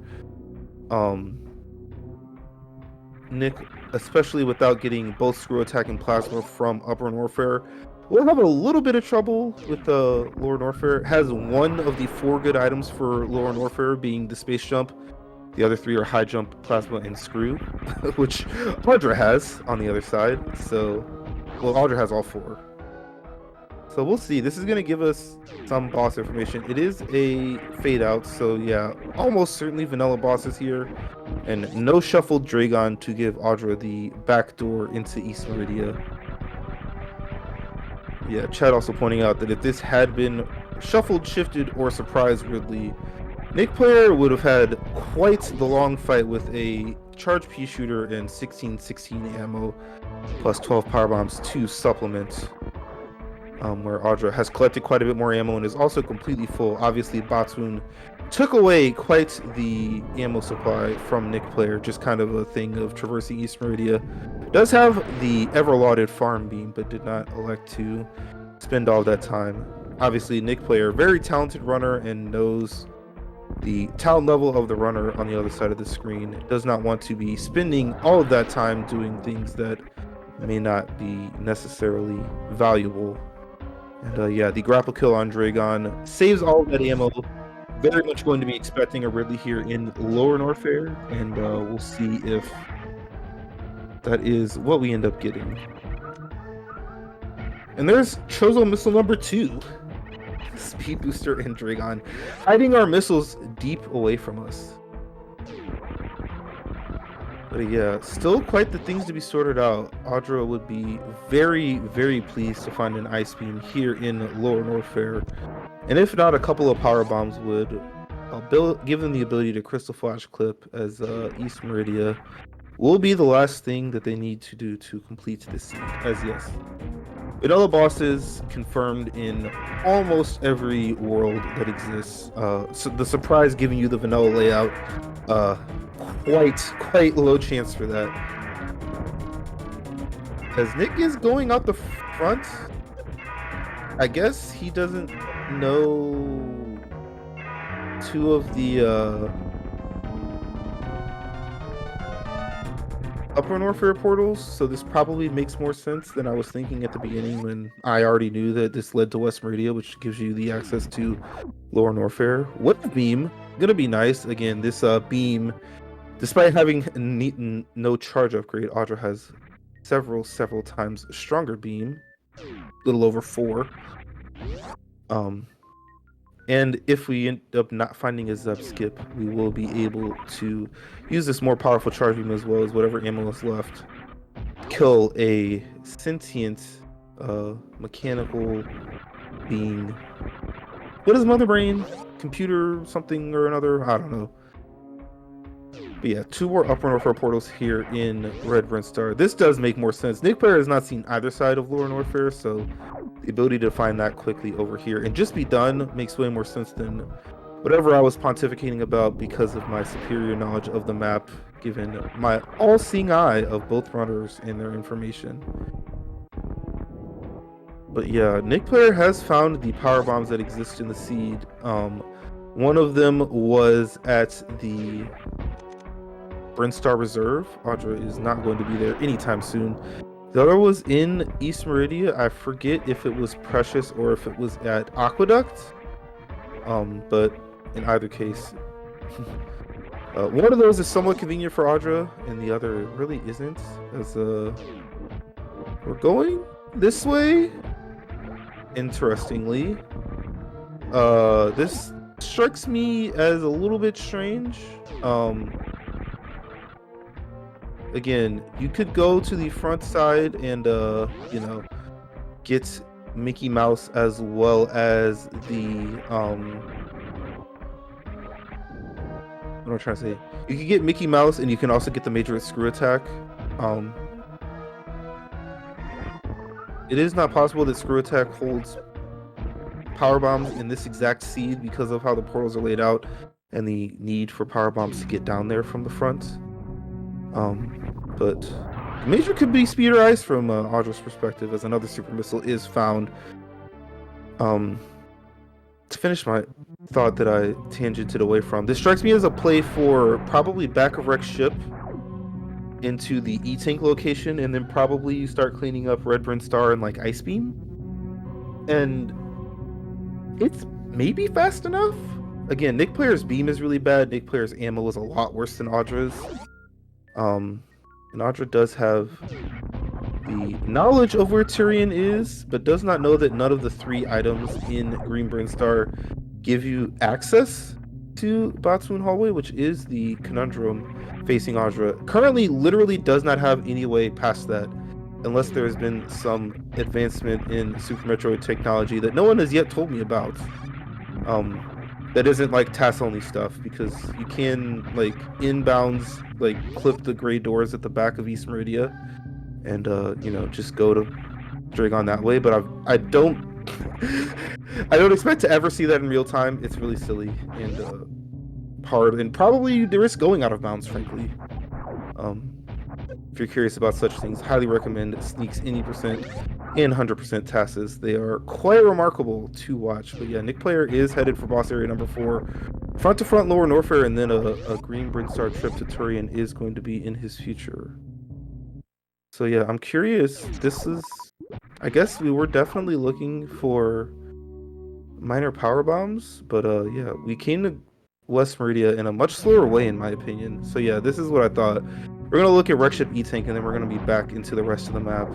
Speaker 1: Nick, especially without getting both Screw Attack and Plasma from Upper Norfair, will have a little bit of trouble with the Lower Norfair. Has one of the 4 good items for Lower Norfair, being the Space Jump. The other 3 are High Jump, Plasma, and Screw, which Audra has on the other side. So, well, Audra has all 4. So we'll see. This is going to give us some boss information. It is a fade out, so yeah, almost certainly vanilla bosses here. And no shuffled Dragon to give Audra the back door into East Meridia. Yeah, Chad also pointing out that if this had been shuffled, shifted, or surprise Ridley, Nikplayer would have had quite the long fight with a charge pea shooter and 16/16 ammo plus 12 power bombs to supplement. Where Audra has collected quite a bit more ammo and is also completely full. Obviously, Botswoon took away quite the ammo supply from Nikplayer, just kind of a thing of traversing East Meridia. Does have the ever-lauded farm beam, but did not elect to spend all that time. Obviously, Nikplayer, very talented runner, and knows the talent level of the runner on the other side of the screen. Does not want to be spending all of that time doing things that may not be necessarily valuable. And yeah, the grapple kill on Dragon saves all of that ammo. Very much going to be expecting a Ridley here in Lower Norfair, and we'll see if that is what we end up getting. And there's Chozo missile number 2. Speed booster and Dragon hiding our missiles deep away from us. But yeah, still quite the things to be sorted out. Audra would be very, very pleased to find an Ice Beam here in Lower Norfair. And if not, a couple of power bombs would give them the ability to Crystal Flash clip, as East Meridia will be the last thing that they need to do to complete this seed. As yes, vanilla bosses confirmed in almost every world that exists. So the surprise giving you the vanilla layout, quite low chance for that. As Nick is going out the front, I guess he doesn't know 2 of the Upper Norfair portals, so this probably makes more sense than I was thinking at the beginning, when I already knew that this led to West Meridia, which gives you the access to Lower Norfair. What a beam! Gonna be nice. Again, this beam, despite having no charge upgrade, Audra has several times stronger beam, a little over 4. And if we end up not finding a Zeb skip, we will be able to use this more powerful charge beam, as well as whatever ammo is left, kill a sentient mechanical being. What is Mother Brain? Computer something or another? I don't know. But yeah, 2 more Upper Norfair portals here in Red Brinstar. This does make more sense. Nikplayer has not seen either side of Lower Norfair, so the ability to find that quickly over here and just be done makes way more sense than whatever I was pontificating about, because of my superior knowledge of the map, given my all-seeing eye of both runners and their information. But yeah, Nikplayer has found the power bombs that exist in the seed. One of them was at the Brinstar Reserve. Audra is not going to be there anytime soon. The other was in East Meridia. I forget if it was Precious or if it was at Aqueduct. But in either case, one of those is somewhat convenient for Audra, and the other really isn't. As we're going this way. Interestingly, this strikes me as a little bit strange. Again, you could go to the front side and you know, get Mickey Mouse as well as the what am I trying to say? You can get Mickey Mouse and you can also get the Major Screw Attack. It is not possible that Screw Attack holds power bombs in this exact seed because of how the portals are laid out and the need for power bombs to get down there from the front. But Major could be speed or ice from Audra's perspective, as another super missile is found. To finish my thought that I tangented away from, this strikes me as a play for probably back of Rex ship into the E-Tank location, and then probably you start cleaning up Red Brinstar and like Ice Beam. And it's maybe fast enough. Again, Nikplayer's beam is really bad. Nikplayer's ammo is a lot worse than Audra's. And Audra does have the knowledge of where Tyrion is, but does not know that none of the 3 items in Green Brinstar give you access to Batsmoon Hallway, which is the conundrum facing Audra. Currently, literally does not have any way past that, unless there has been some advancement in Super Metroid technology that no one has yet told me about. That isn't like TAS only stuff, because you can like inbounds like clip the gray doors at the back of East Meridia and you know, just go to Dragon that way. But I don't I don't expect to ever see that in real time. It's really silly and hard, and probably the risk going out of bounds, frankly. If you're curious about such things, highly recommend Sneaks Any Percent and 100% TASes. They are quite remarkable to watch. But yeah, Nikplayer is headed for boss area number 4. Front to front Lower Norfair, and then a Green Brinstar trip to Turian is going to be in his future. So yeah, I'm curious. This is, I guess we were definitely looking for minor power bombs, but yeah, we came to West Meridia in a much slower way, in my opinion. So yeah, this is what I thought. We're gonna look at Wreck Ship E-Tank, and then we're gonna be back into the rest of the map.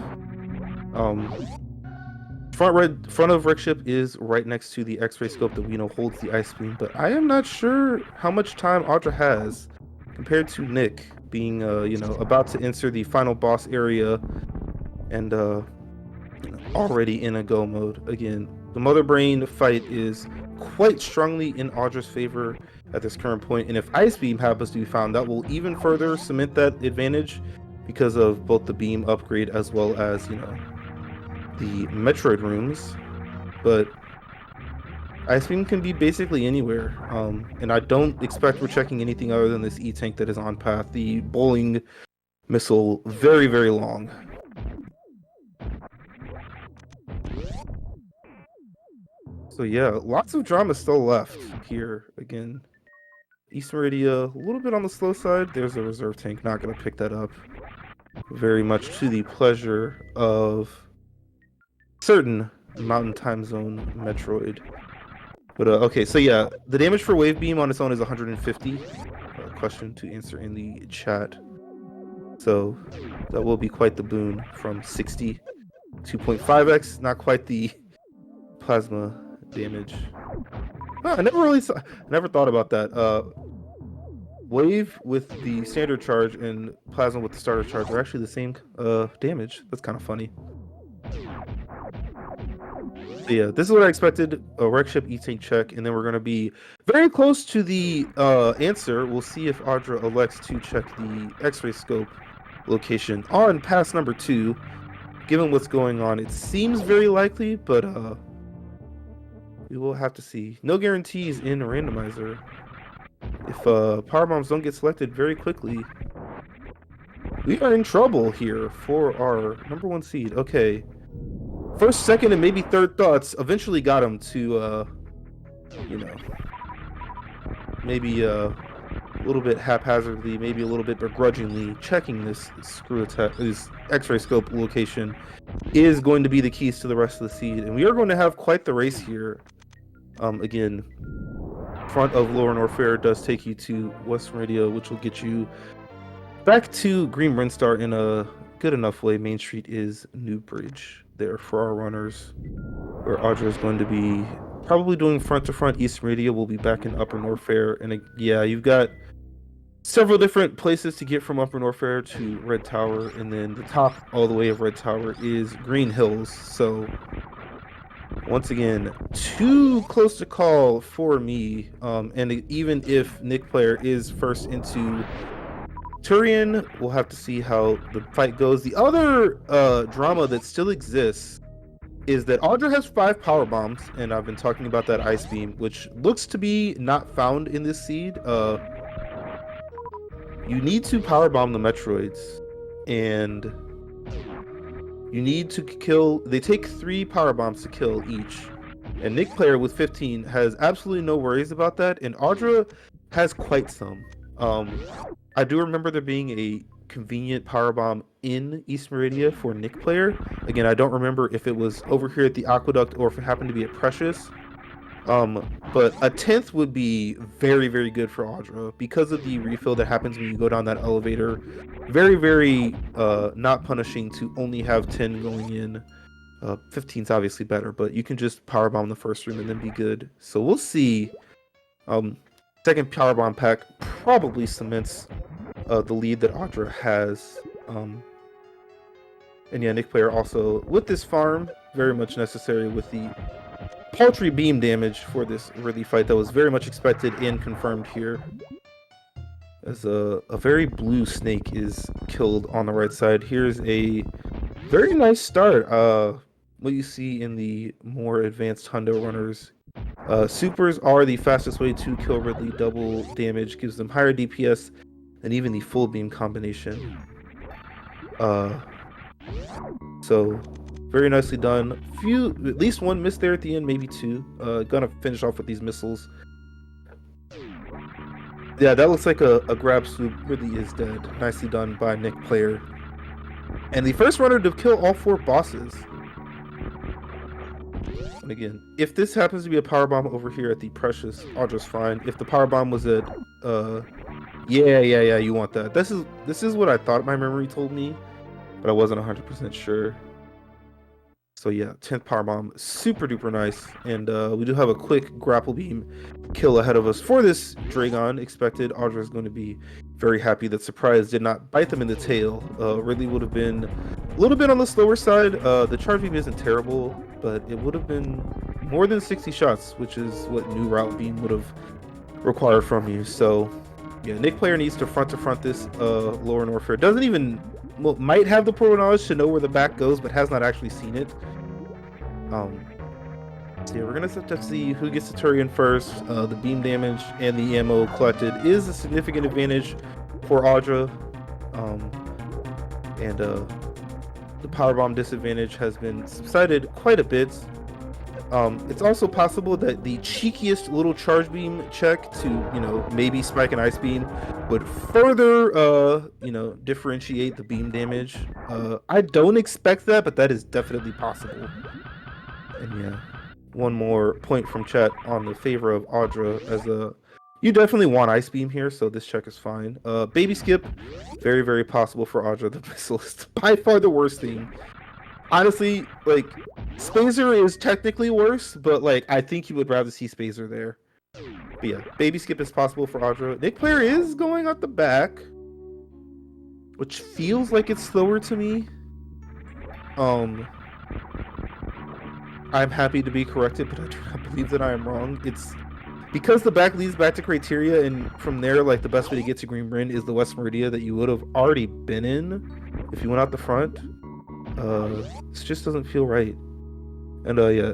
Speaker 1: Front of Wreck Ship is right next to the X-ray scope that we know holds the ice beam, but I am not sure how much time Audra has compared to Nick being you know, about to enter the final boss area and already in a go mode. Again, the Mother Brain fight is quite strongly in Audra's favor at this current point, and if Ice Beam happens to be found, that will even further cement that advantage because of both the beam upgrade as well as, you know, the Metroid rooms. But Ice Beam can be basically anywhere, and I don't expect we're checking anything other than this E-Tank that is on path. The bowling missile, very, very long. So yeah, lots of drama still left here. Again, East Meridia, a little bit on the slow side. There's a reserve tank, not going to pick that up. Very much to the pleasure of certain Mountain Time Zone Metroid. But okay, so yeah, the damage for Wave Beam on its own is 150. Question to answer in the chat. So that will be quite the boon from 60. 2.5x, not quite the plasma damage. I never thought about that. Wave with the standard charge and plasma with the starter charge are actually the same damage. That's kind of funny. So yeah, this is what I expected. A Wreck Ship E-Tank check, and then we're going to be very close to the answer. We'll see if Audra elects to check the X-ray scope location on pass number 2. Given what's going on, it seems very likely, but we will have to see. No guarantees in Randomizer. If power bombs don't get selected very quickly, we are in trouble here for our number 1 seed. Okay. first, second, and maybe third thoughts eventually got him to, you know, maybe a little bit haphazardly, maybe a little bit begrudgingly checking this this X-ray scope location is going to be the keys to the rest of the seed, and we are going to have quite the race here. Again, front of Lower Norfair does take you to Western Radio, which will get you back to Green Brinstar in a good enough way. Main Street is Newbridge there for our runners, where Audra is going to be probably doing front to front. Eastern Radio will be back in Upper Norfair, and yeah, you've got several different places to get from Upper Norfair to Red Tower, and then the top all the way of Red Tower is Green Hills. So once again, too close to call for me. And even if Nikplayer is first into Turian, we'll have to see how the fight goes. The other drama that still exists is that Audra has 5 power bombs, and I've been talking about that ice beam, which looks to be not found in this seed. You need to power bomb the Metroids, and you need to kill. They take 3 power bombs to kill each, and Nikplayer with 15 has absolutely no worries about that, and Audra has quite some. I do remember there being a convenient power bomb in East Meridia for Nikplayer. Again, I don't remember if it was over here at the Aqueduct or if it happened to be at Precious. But a 10th would be very, very good for Audra because of the refill that happens when you go down that elevator. Very, very not punishing to only have 10 going in. 15's obviously better, but you can just power bomb the first room and then be good. So we'll see. Second power bomb pack probably cements the lead that Audra has. And yeah, Nikplayer also with this farm, very much necessary with the paltry beam damage for this early fight that was very much expected and confirmed here. As a very blue snake is killed on the right side. Here's a very nice start. What you see in the more advanced Hundo runners. Supers are the fastest way to kill Ridley. Double damage gives them higher DPS than even the full beam combination. So very nicely done. At least 1 miss there at the end, maybe 2. Gonna finish off with these missiles. Yeah, that looks like a grab swoop. Really is dead. Nicely done by Nikplayer. And the first runner to kill all 4 bosses. And again, if this happens to be a power bomb over here at the Precious, Audra's fine. If the power bomb was at yeah, you want that. This is what I thought my memory told me, but I wasn't 100% sure. So yeah, 10th power bomb, super duper nice, and we do have a quick grapple beam kill ahead of us for this Dragon. Expected. Audra is going to be very happy that Surprise did not bite them in the tail. Ridley would have been a little bit on the slower side. The charge beam isn't terrible, but it would have been more than 60 shots, which is what new route beam would have required from you. So yeah, Nikplayer needs to front this Lower Norfair. Doesn't even, well, might have the pro knowledge to know where the back goes, but has not actually seen it. So yeah, we're gonna have to see who gets the Turian first. The beam damage and the ammo collected is a significant advantage for Audra, and the powerbomb disadvantage has been subsided quite a bit. It's also possible that the cheekiest little charge beam check to, maybe spike an ice beam would further, differentiate the beam damage. I don't expect that, but that is definitely possible. And yeah, one more point from chat on the favor of Audra, as you definitely want ice beam here, so this check is fine. Baby skip, very, very possible for Audra. The missile is by far the worst thing. Honestly, like, Spazer is technically worse, but I think you would rather see Spazer there. But yeah, baby skip is possible for Audra. Nikplayer is going out the back, which feels like it's slower to me. I'm happy to be corrected, but I do not believe that I am wrong. It's because the back leads back to Criteria, and from there, the best way to get to Green Bryn is the West Meridia that you would have already been in if you went out the front. This just doesn't feel right. And yeah,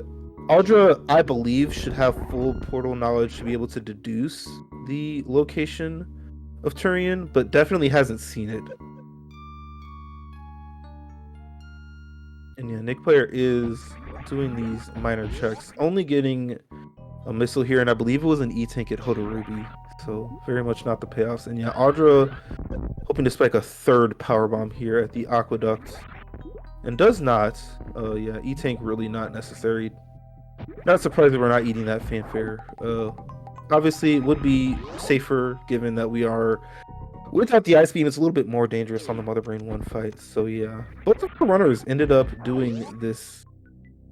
Speaker 1: Audra, I believe, should have full portal knowledge to be able to deduce the location of Turian, but definitely hasn't seen it. And yeah, Nikplayer is doing these minor checks, only getting a missile here, and I believe it was an E-tank at Hodorubi, so very much not the payoffs. And yeah, Audra hoping to spike a third power bomb here at the aqueduct, and does not. Yeah, E-tank really not necessary. Not surprised that we're not eating that fanfare. Obviously, it would be safer given that we are without the ice beam. It's a little bit more dangerous on the Mother Brain 1 fight. So yeah, both of the runners ended up doing this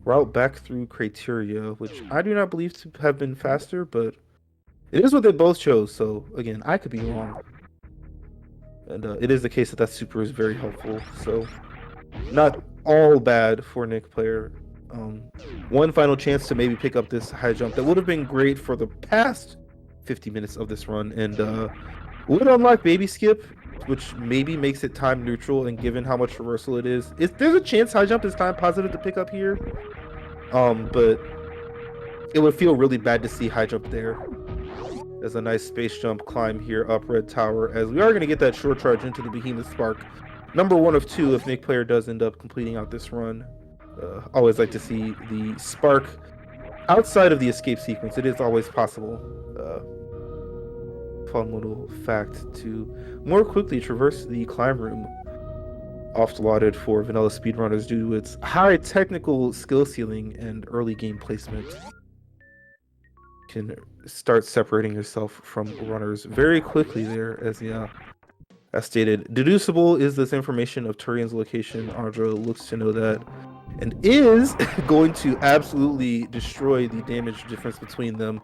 Speaker 1: route back through Criteria, which I do not believe to have been faster, but it is what they both chose. So again, I could be wrong, and it is the case that that super is very helpful. So not all bad for Nikplayer. One final chance to maybe pick up this high jump that would have been great for the past 50 minutes of this run, and would unlock baby skip, which maybe makes it time neutral. And given how much reversal it is, there's a chance high jump is time positive to pick up here. But it would feel really bad to see high jump there. There's a nice space jump climb here up Red Tower, as we are going to get that short charge into the Behemoth Spark. Number 1 of 2 if Nikplayer does end up completing out this run. Always like to see the spark outside of the escape sequence. It is always possible. Fun little fact to more quickly traverse the climb room, oft lauded for vanilla speedrunners due to its high technical skill ceiling and early game placement. Can start separating yourself from runners very quickly there, as yeah, as stated, deducible is this information of Turian's location. Audra looks to know that, and is going to absolutely destroy the damage difference between them.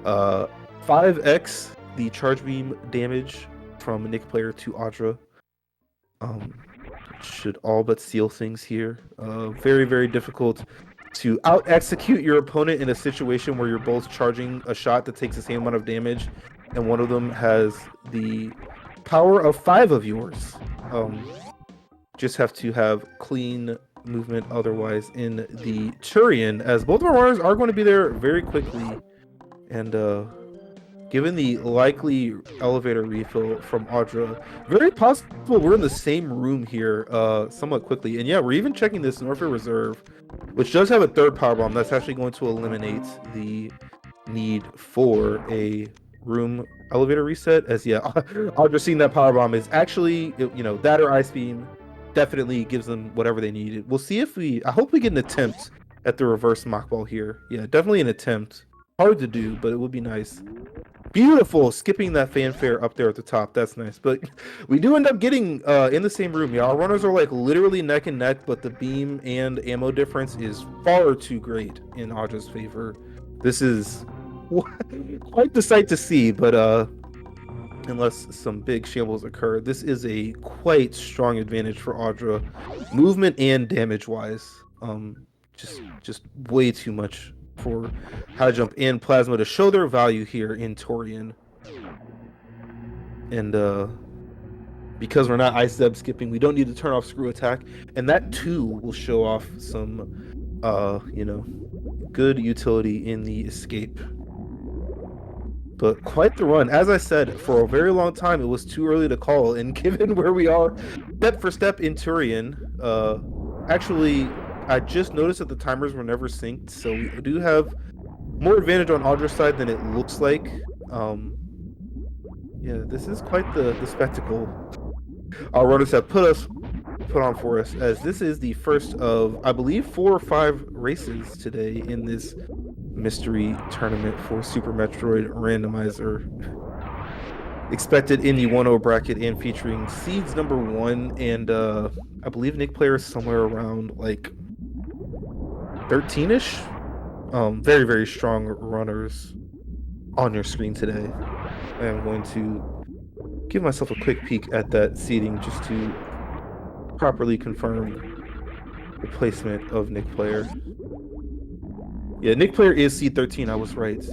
Speaker 1: 5x the charge beam damage from Nikplayer to Audra. Should all but seal things here. Very, very difficult to out-execute your opponent in a situation where you're both charging a shot that takes the same amount of damage, and one of them has the power of 5 of yours. Just have to have clean movement otherwise in the Turian, as both of our runners are going to be there very quickly. And given the likely elevator refill from Audra, very possible we're in the same room here somewhat quickly. And yeah, we're even checking this Norfair Reserve, which does have a third power bomb that's actually going to eliminate the need for a room elevator reset. As yeah, Audra seeing that power bomb is actually, you know, that or ice beam definitely gives them whatever they need. We'll see if I hope we get an attempt at the reverse mock ball here. Yeah, definitely an attempt. Hard to do, but it would be nice. Beautiful, skipping that fanfare up there at the top. That's nice. But we do end up getting in the same room. Yeah, our runners are like literally neck and neck, but the beam and ammo difference is far too great in Audra's favor. This is quite the sight to see, but unless some big shambles occur, this is a quite strong advantage for Audra, movement and damage wise. Just way too much for high jump and plasma to show their value here in Torian. And because we're not ice zeb skipping, we don't need to turn off screw attack, and that too will show off some you know, good utility in the escape. But quite the run. As I said, for a very long time it was too early to call, and given where we are step for step in Turian, actually I just noticed that the timers were never synced, so we do have more advantage on Audra's side than it looks like. Yeah, this is quite the spectacle our runners have put on for us, as this is the first of, I believe, 4 or 5 races today in this mystery tournament for Super Metroid Randomizer. Expected in the 1-0 bracket and featuring seeds number 1, and I believe Nikplayer is somewhere around like 13-ish. Very, very strong runners on your screen today. I am going to give myself a quick peek at that seeding just to properly confirm the placement of Nikplayer. Yeah, Nikplayer is seed 13, I was right. So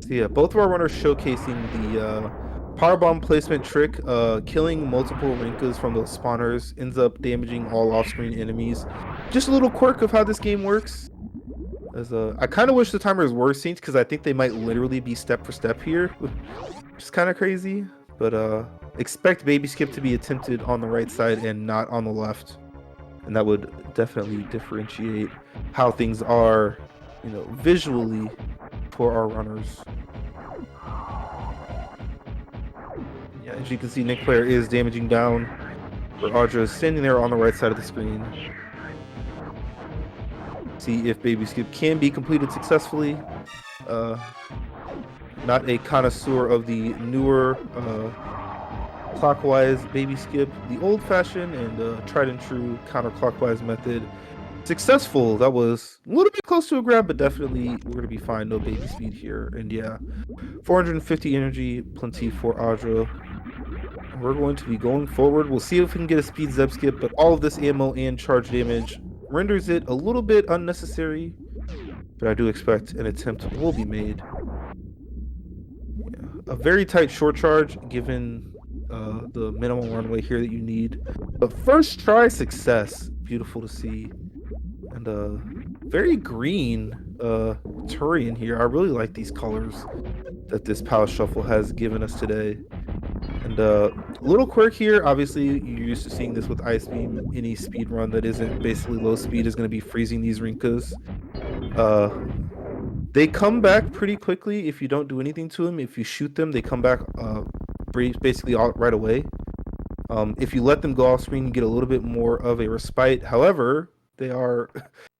Speaker 1: yeah, both of our runners showcasing the powerbomb placement trick, killing multiple Rinkas from those spawners ends up damaging all off-screen enemies. Just a little quirk of how this game works. As I kind of wish the timers were synced, because I think they might literally be step for step here, which is kind of crazy. But expect baby skip to be attempted on the right side and not on the left. and that would definitely differentiate how things are, visually for our runners. Yeah, as you can see, Nikplayer is damaging down, where Audra is standing there on the right side of the screen. See if Baby Skip can be completed successfully. Not a connoisseur of the newer clockwise Baby Skip, the old-fashioned and tried and true counterclockwise method. Successful. That was a little bit close to a grab, but definitely we're going to be fine. No baby speed here. And yeah, 450 energy, plenty for Audra. We're going to be going forward. We'll see if we can get a speed Zeb skip, but all of this ammo and charge damage renders it a little bit unnecessary, but I do expect an attempt will be made. Yeah. A very tight short charge given the minimal runway here that you need. But first try success. Beautiful to see. And very green Turian here. I really like these colors that this Power Shuffle has given us today. And a little quirk here, obviously you're used to seeing this with Ice Beam. Any speed run that isn't basically low speed is going to be freezing these Rinkas. They come back pretty quickly if you don't do anything to them. If you shoot them, they come back basically right away. If you let them go off screen, you get a little bit more of a respite. However, they are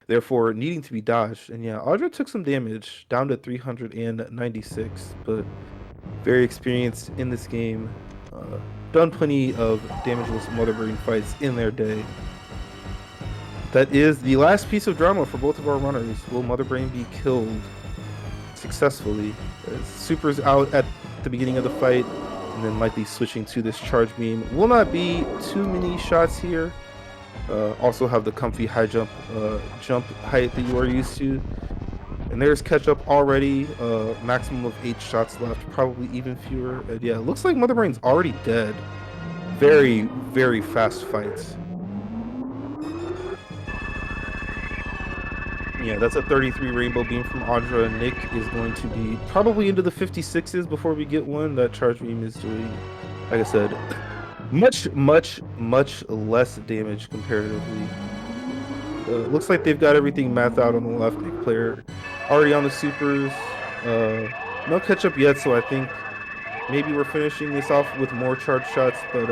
Speaker 1: therefore needing to be dodged. And yeah, Audra took some damage, down to 396, but very experienced in this game. Done plenty of damageless Mother Brain fights in their day. That is the last piece of drama for both of our runners. Will Mother Brain be killed successfully? Super's out at the beginning of the fight, and then likely switching to this charge beam. Will not be too many shots here. Also have the comfy high jump height that you are used to. And there's catch up already. Maximum of 8 shots left, probably even fewer. And yeah, it looks like Mother Brain's already dead. Very, very fast fights. Yeah, that's a 33 rainbow beam from Audra. Nick is going to be probably into the 56s before we get one. That charge beam is doing, like I said, much less damage comparatively. Looks like they've got everything mathed out on the left. Nikplayer already on the supers. No catch up yet, so I think maybe we're finishing this off with more charge shots, but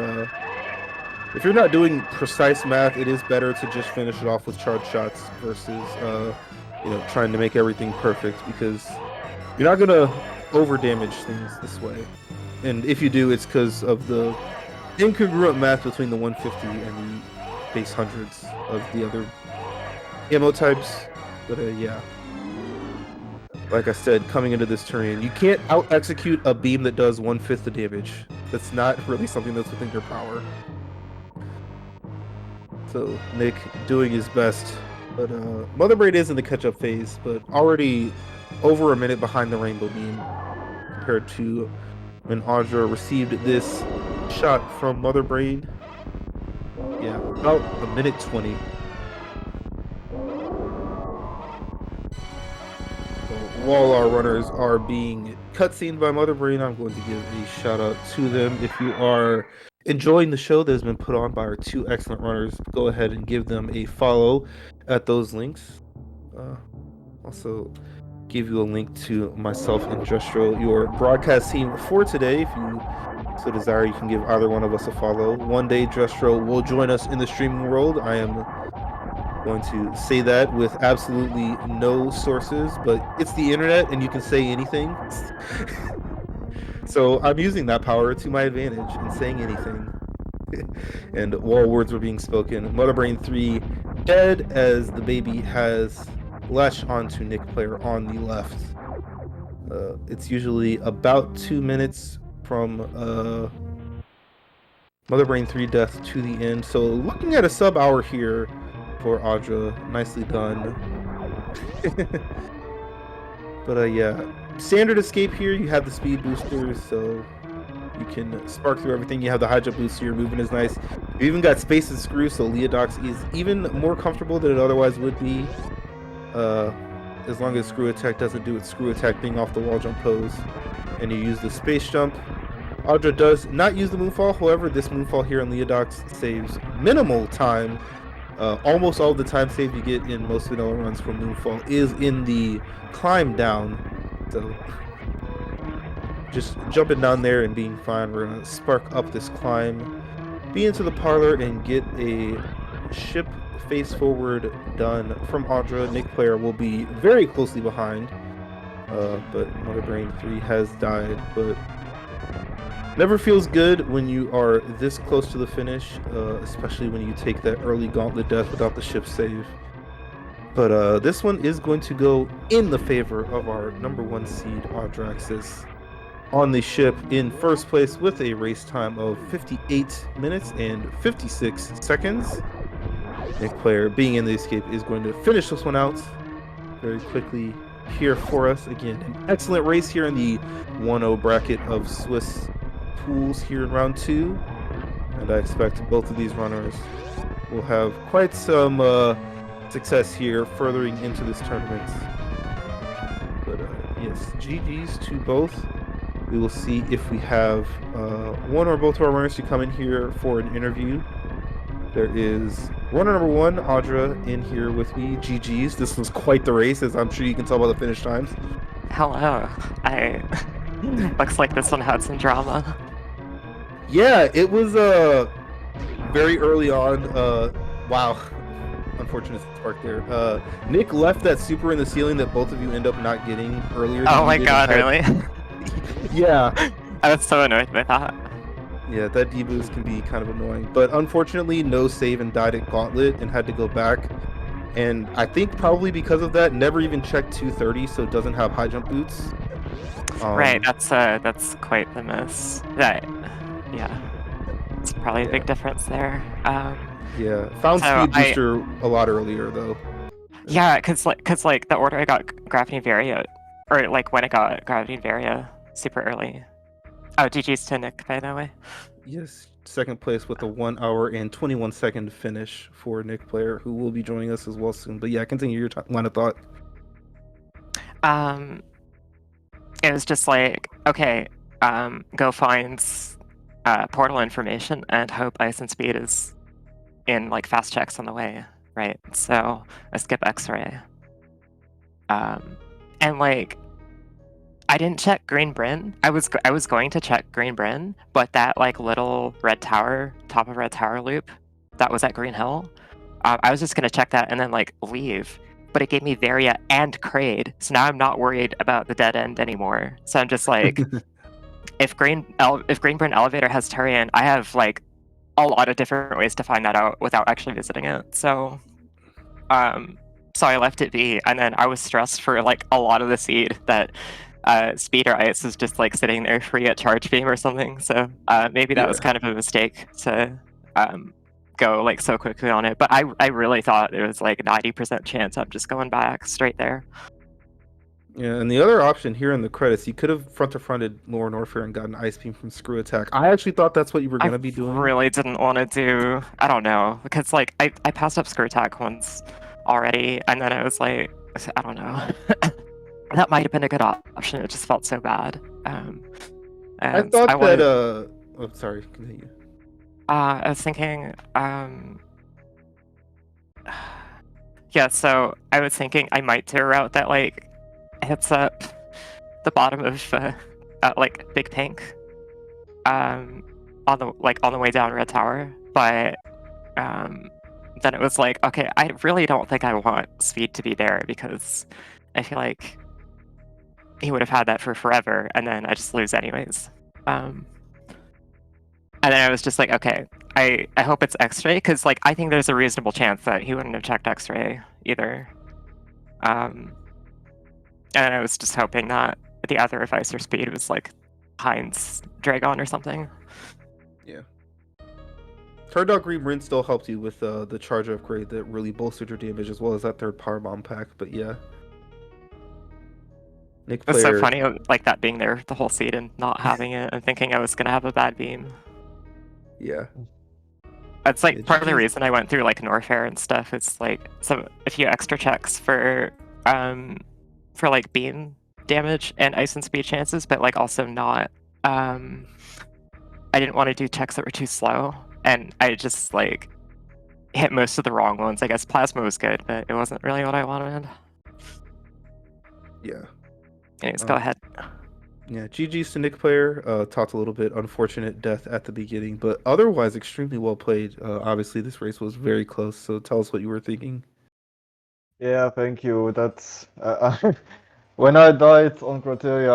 Speaker 1: if you're not doing precise math, it is better to just finish it off with charge shots versus trying to make everything perfect, because you're not gonna over damage things this way. And if you do, it's because of the incongruent math between the 150 and the base hundreds of the other ammo types. But yeah, like I said, coming into this turn, you can't out execute a beam that does 1/5 the damage. That's not really something that's within your power. So Nick doing his best, but Mother Brain is in the catch-up phase, but already over a minute behind the rainbow beam compared to when Audra received this shot from Mother Brain. Yeah, about a minute 20. So while our runners are being cutscened by Mother Brain, I'm going to give a shout out to them. If you are enjoying the show that has been put on by our 2 excellent runners, go ahead and give them a follow at those links. Also give you a link to myself and Justro, your broadcast team for today. If you so desire, you can give either one of us a follow. One day Justro will join us in the streaming world. I am going to say that with absolutely no sources, but it's the internet and you can say anything. So I'm using that power to my advantage in saying anything. And while words were being spoken, Mother Brain 3 dead as the baby has latched onto Nikplayer on the left. It's usually about 2 minutes from Mother Brain 3 death to the end. So looking at a sub hour here for Audra. Nicely done. But yeah, standard escape here. You have the speed boosters, so you can spark through everything. You have the high jump booster. Your movement is nice. You even got space and screw, so Leodox is even more comfortable than it otherwise would be. As long as screw attack doesn't do its screw attack thing off the wall jump pose, and you use the space jump. Audra does not use the moonfall. However, this moonfall here in Leodox saves minimal time Almost all the time save you get in most vanilla runs from Moonfall is in the climb down. So just jumping down there and being fine. We're gonna spark up this climb, be into the parlor, and get a ship face forward done from Audra. Nikplayer will be very closely behind, but Motherbrain 3 has died. But never feels good when you are this close to the finish, especially when you take that early gauntlet death without the ship save. But this one is going to go in the favor of our number 1 seed, Audraxys, on the ship in first place with a race time of 58 minutes and 56 seconds. Nikplayer, being in the escape, is going to finish this one out very quickly here for us. Again, an excellent race here in the 1-0 bracket of Swiss pools here in round 2. And I expect both of these runners will have quite some success here furthering into this tournament. But yes, GG's to both. We will see if we have one or both of our runners to come in here for an interview. There is runner number 1, Audra, in here with me. GG's. This was quite the race, as I'm sure you can tell by the finish times.
Speaker 2: Hello. Looks like this one had some drama.
Speaker 1: Yeah, it was very early on. Wow. Unfortunate spark there. Nick left that super in the ceiling that both of you end up not getting earlier.
Speaker 2: Oh my god, really?
Speaker 1: Yeah.
Speaker 2: I was so annoyed by that.
Speaker 1: Yeah, that deboost can be kind of annoying. But unfortunately, no save and died at Gauntlet and had to go back. And I think probably because of that, never even checked 230, so it doesn't have high jump boots.
Speaker 2: Right, that's quite the miss. Yeah. It's probably a big difference there.
Speaker 1: Yeah, found
Speaker 2: so
Speaker 1: speed booster a lot earlier though.
Speaker 2: Yeah, cause the order I got Gravity Varia, or like when I got Gravity Varia super early. Oh, GG's to Nick, by the way.
Speaker 1: Yes, second place with a 1 hour and 21 second finish for Nikplayer, who will be joining us as well soon. But yeah, continue your line of thought.
Speaker 2: It was just like, okay, go find portal information and hope Ice and Speed is in like fast checks on the way, right? So I skip X-ray. And like, I didn't check Green Bryn. I was going to check Green Bryn, but that like little red tower, top of red tower loop, that was at Green Hill. I was just gonna check that and then like leave, but it gave me Varia and Kraid, so now I'm not worried about the dead end anymore. So I'm just like, if Green Bryn Elevator has Turian, I have like a lot of different ways to find that out without actually visiting it. So, so I left it be, and then I was stressed for like a lot of the seed that. Speed or Ice is just like sitting there free at charge beam or something, so maybe that was kind of a mistake to go like so quickly on it, but I really thought there was like a 90% chance I'm just going back straight there.
Speaker 1: Yeah, and the other option here in the credits, you could have front-to-fronted Lower Norfair and gotten Ice Beam from Screw Attack. I actually thought that's what you were going to be doing.
Speaker 2: I really didn't want to do, I don't know, because like I passed up Screw Attack once already, and then I was like, I don't know. That might have been a good option. It just felt so bad.
Speaker 1: I thought that. Oh, sorry. Continue.
Speaker 2: I was thinking. Yeah. So I was thinking I might do a route that like hits up the bottom of like Big Pink, on the way down Red Tower, but then it was like, okay, I really don't think I want Speed to be there because I feel like he would have had that for forever, and then I just lose anyways. And then I was just like, okay, I hope it's X-ray, because like I think there's a reasonable chance that he wouldn't have checked X-ray either. And I was just hoping that the other advice or Speed was like Heinz Dragon or something.
Speaker 1: Yeah. Turdog Green Bryn still helped you with the charge upgrade that really bolstered your damage, as well as that third power bomb pack, but yeah. Nikplayer.
Speaker 2: It's so funny, like that being there the whole seed and not having it and thinking I was gonna have a bad beam.
Speaker 1: Yeah.
Speaker 2: That's like part of the reason I went through like Norfair and stuff. It's like a few extra checks for like beam damage and Ice and Speed chances, but like also not. I didn't want to do checks that were too slow, and I just like hit most of the wrong ones. I guess plasma was good, but it wasn't really what I wanted.
Speaker 1: Yeah.
Speaker 2: Anyways, go ahead.
Speaker 1: Yeah, GG's to Nikplayer. Talked a little bit unfortunate death at the beginning, but otherwise extremely well played. Obviously, this race was very close. So tell us what you were thinking.
Speaker 3: Yeah, thank you. That's when I died on criteria,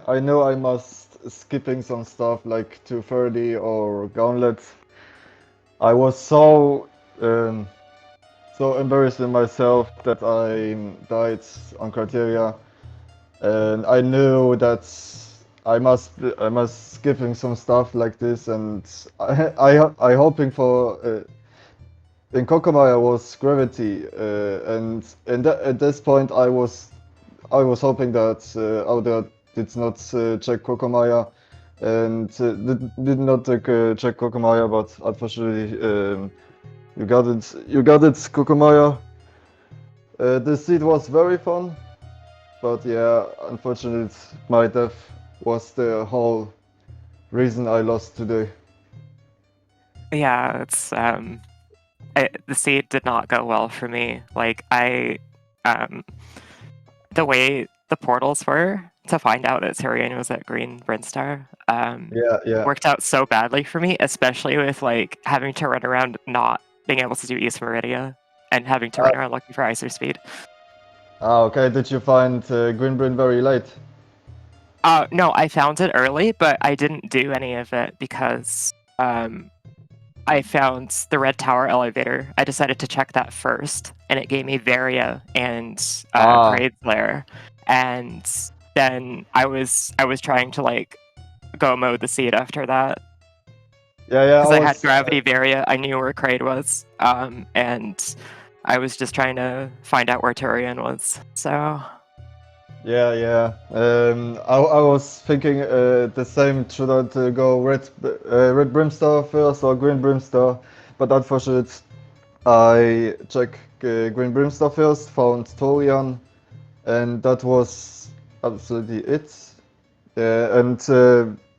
Speaker 3: I know I must skipping some stuff like 230 or Gauntlet. I was so embarrassed in myself that I died on criteria, and I knew that I must skipping some stuff like this, and I hoping for in Kokomaya was gravity, and at this point I was hoping that Audra did not check Kokomaya and did not check Kokomaya, but unfortunately you got it. You got it, Kokomaya. The seed was very fun, but yeah, unfortunately my death was the whole reason I lost today.
Speaker 2: Yeah, it's the seed did not go well for me. Like the way the portals were to find out that Tyrion was at Green Brinstar,
Speaker 3: Yeah, yeah.
Speaker 2: worked out so badly for me, especially with like having to run around not being able to do East Meridia and having to
Speaker 3: Uh,
Speaker 2: run around looking for Icer Speed.
Speaker 3: okay. Did you find Greenbryn very late?
Speaker 2: No, I found it early, but I didn't do any of it because I found the Red Tower elevator. I decided to check that first, and it gave me Varia and
Speaker 3: Ah,
Speaker 2: Parade Flare, and then I was trying to like go mode the seed after that
Speaker 3: yeah, yeah. I
Speaker 2: because I had
Speaker 3: was.
Speaker 2: Gravity Varia. I knew where Kraid was, and I was just trying to find out where Turian was. So
Speaker 3: Yeah, yeah. I was thinking the same. Should I go red brimstone first or green brimstone? But unfortunately, I checked green brimstone first, found Torian, and that was absolutely it. And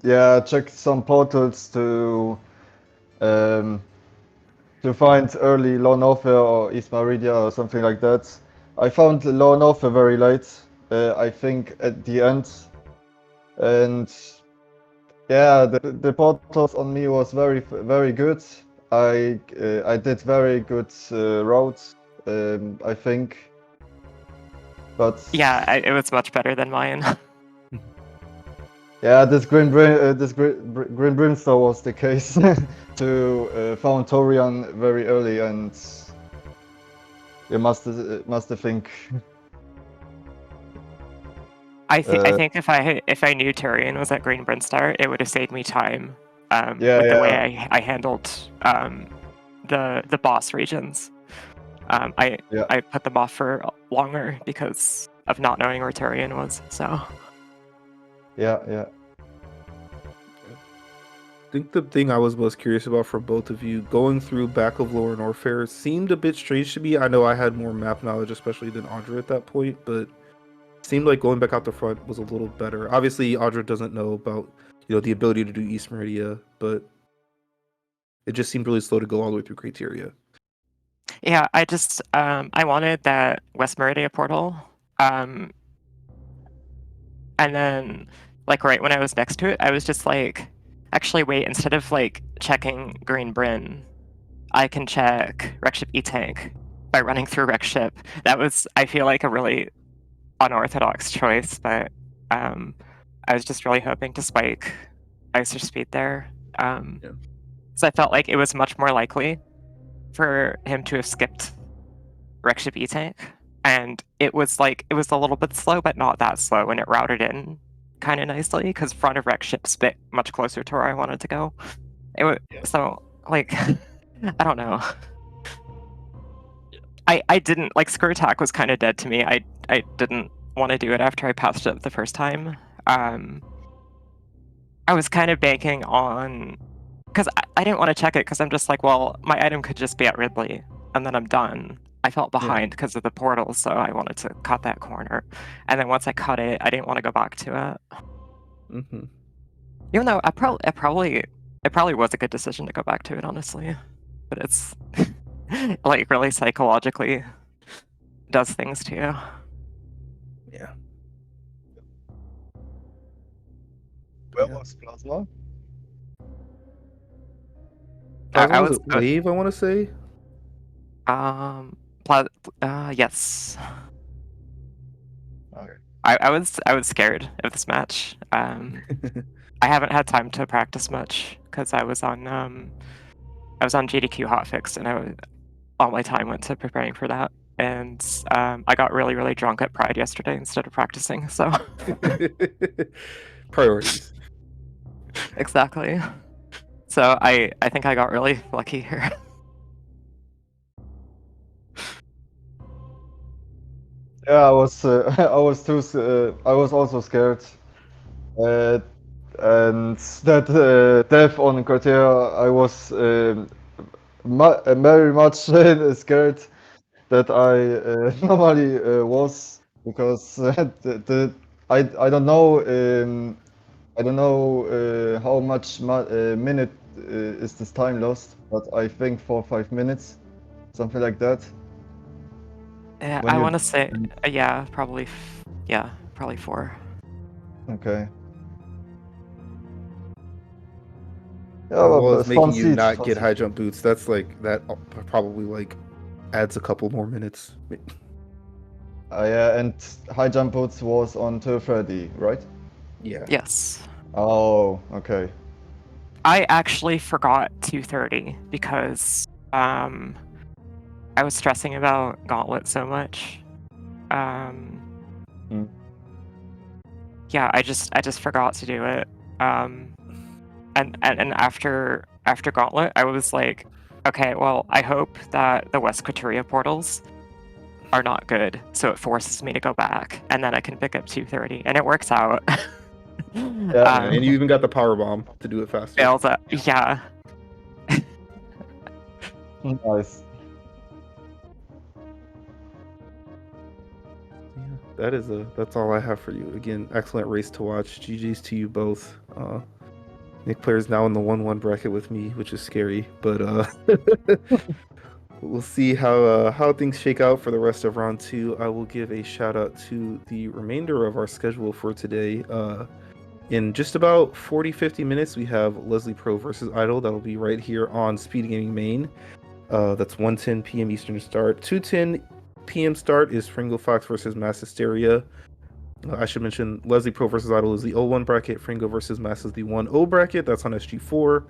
Speaker 3: yeah, checked some portals um, to find early Lone Offer or East Maridia or something like that. I found Lone Offer very late, I think at the end. And yeah, the portals on me was very good. I did very good routes, I think. But
Speaker 2: yeah, it was much better than mine.
Speaker 3: yeah, green brimstone was the case to found Torian very early, and you must think.
Speaker 2: I think if I knew Tyrion was at Green Brinstar, it would have saved me time
Speaker 3: Yeah,
Speaker 2: with the way
Speaker 3: yeah,
Speaker 2: I handled the boss regions. I
Speaker 3: yeah.
Speaker 2: I put them off for longer because of not knowing where Tyrion was. So
Speaker 3: Yeah, yeah.
Speaker 1: I think the thing I was most curious about for both of you, going through Back of Lore and Orfair, seemed a bit strange to me. I know I had more map knowledge, especially than Audra at that point, but seemed like going back out the front was a little better. Obviously, Audra doesn't know about the ability to do East Meridia, but it just seemed really slow to go all the way through criteria.
Speaker 2: yeah, I wanted that West Meridia portal, and then like right when I was next to it, I was just like, actually wait, instead of like checking Green Bryn, I can check Wreckship E-Tank by running through Wreckship. That was, I feel like, a really unorthodox choice, but I was just really hoping to spike Icer Speed there.
Speaker 1: Yeah.
Speaker 2: So I felt like it was much more likely for him to have skipped Wreckship E-Tank. And it was a little bit slow, but not that slow, and it routed in kind of nicely because front of Wreckship's bit much closer to where I wanted to go. It was so like I don't know. I didn't like Screw Attack was kind of dead to me. I didn't want to do it after I passed it up the first time. I was kind of banking on because I didn't want to check it because I'm just like, well, my item could just be at Ridley and then I'm done. I felt behind because of the portal, so I wanted to cut that corner. And then once I cut it, I didn't want to go back to it.
Speaker 1: Mm-hmm.
Speaker 2: Even though it probably was a good decision to go back to it, honestly. But it's like really psychologically does things to you.
Speaker 1: Yeah.
Speaker 3: Where
Speaker 1: Yeah.
Speaker 3: was Plasma?
Speaker 1: Plasma
Speaker 2: I
Speaker 1: was
Speaker 2: was
Speaker 1: it Wave, I want to say.
Speaker 2: um yes.
Speaker 3: Okay.
Speaker 2: I was scared of this match. I haven't had time to practice much because I was on GDQ hotfix and all my time went to preparing for that. And I got really drunk at Pride yesterday instead of practicing. So
Speaker 1: Priorities.
Speaker 2: exactly. So I think I got really lucky here.
Speaker 3: Yeah, I was I was also scared. And that death on criteria, I was very much scared that I normally was because I don't know I don't know how much minute is this time lost, but I think 4 or 5 minutes, something like that.
Speaker 2: Yeah,
Speaker 3: When
Speaker 2: I
Speaker 3: you
Speaker 2: want to say yeah, probably probably 4.
Speaker 3: okay, yeah,
Speaker 1: Well,
Speaker 3: but
Speaker 1: it's making
Speaker 3: fun
Speaker 1: you
Speaker 3: seat,
Speaker 1: not
Speaker 3: fun
Speaker 1: get
Speaker 3: seat.
Speaker 1: high jump boots. That's like that probably like adds a couple more minutes.
Speaker 3: Yeah, and high jump boots was on turf ready, right?
Speaker 1: Yeah.
Speaker 2: Yes.
Speaker 3: Oh, okay.
Speaker 2: I actually forgot 230 because I was stressing about Gauntlet so much. Um,
Speaker 3: Hmm.
Speaker 2: yeah, I just forgot to do it. And after Gauntlet, I was like, okay, well, I hope that the West Quiteria portals are not good, so it forces me to go back, and then I can pick up 230, and it works out.
Speaker 3: Yeah.
Speaker 1: Yeah, and you even got the power bomb to do it faster.
Speaker 2: fails out. Yeah.
Speaker 3: Nice.
Speaker 1: Yeah, that's all I have for you. Again, excellent race to watch. GG's to you both. Nikplayer's now in the 1-1 bracket with me, which is scary, but we'll see how things shake out for the rest of round 2. I will give a shout out to the remainder of our schedule for today. In just about 40-50 minutes, we have Leslie Pro versus Idol. That'll be right here on SpeedGaming Main. That's 1:10 p.m. Eastern start. 2:10 p.m. start is Fringo Fox versus Mass Hysteria. I should mention Leslie Pro versus Idol is the 0-1 bracket. Fringo versus Mass is the 1-0 bracket. That's on SG4.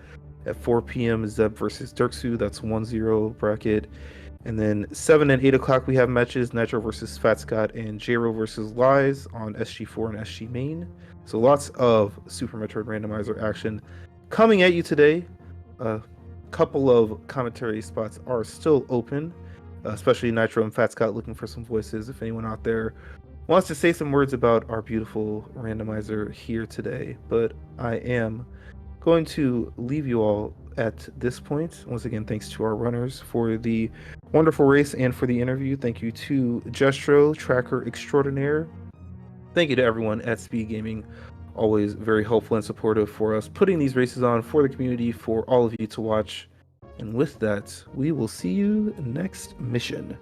Speaker 1: At 4 p.m. Zeb versus Dirksu. That's 1-0 bracket. And then 7 and 8 o'clock we have matches. Nitro versus Fat Scott and J-Ro versus Lies on SG4 and SG Main. So lots of Super Metroid Randomizer action coming at you today. A couple of commentary spots are still open, especially Nitro and Fat Scott looking for some voices. If anyone out there wants to say some words about our beautiful randomizer here today, but I am going to leave you all at this point. Once again, thanks to our runners for the wonderful race and for the interview. Thank you to Jestro, Tracker Extraordinaire. Thank you to everyone at Speed Gaming. Always very helpful and supportive for us putting these races on for the community, for all of you to watch. And with that, we will see you next mission.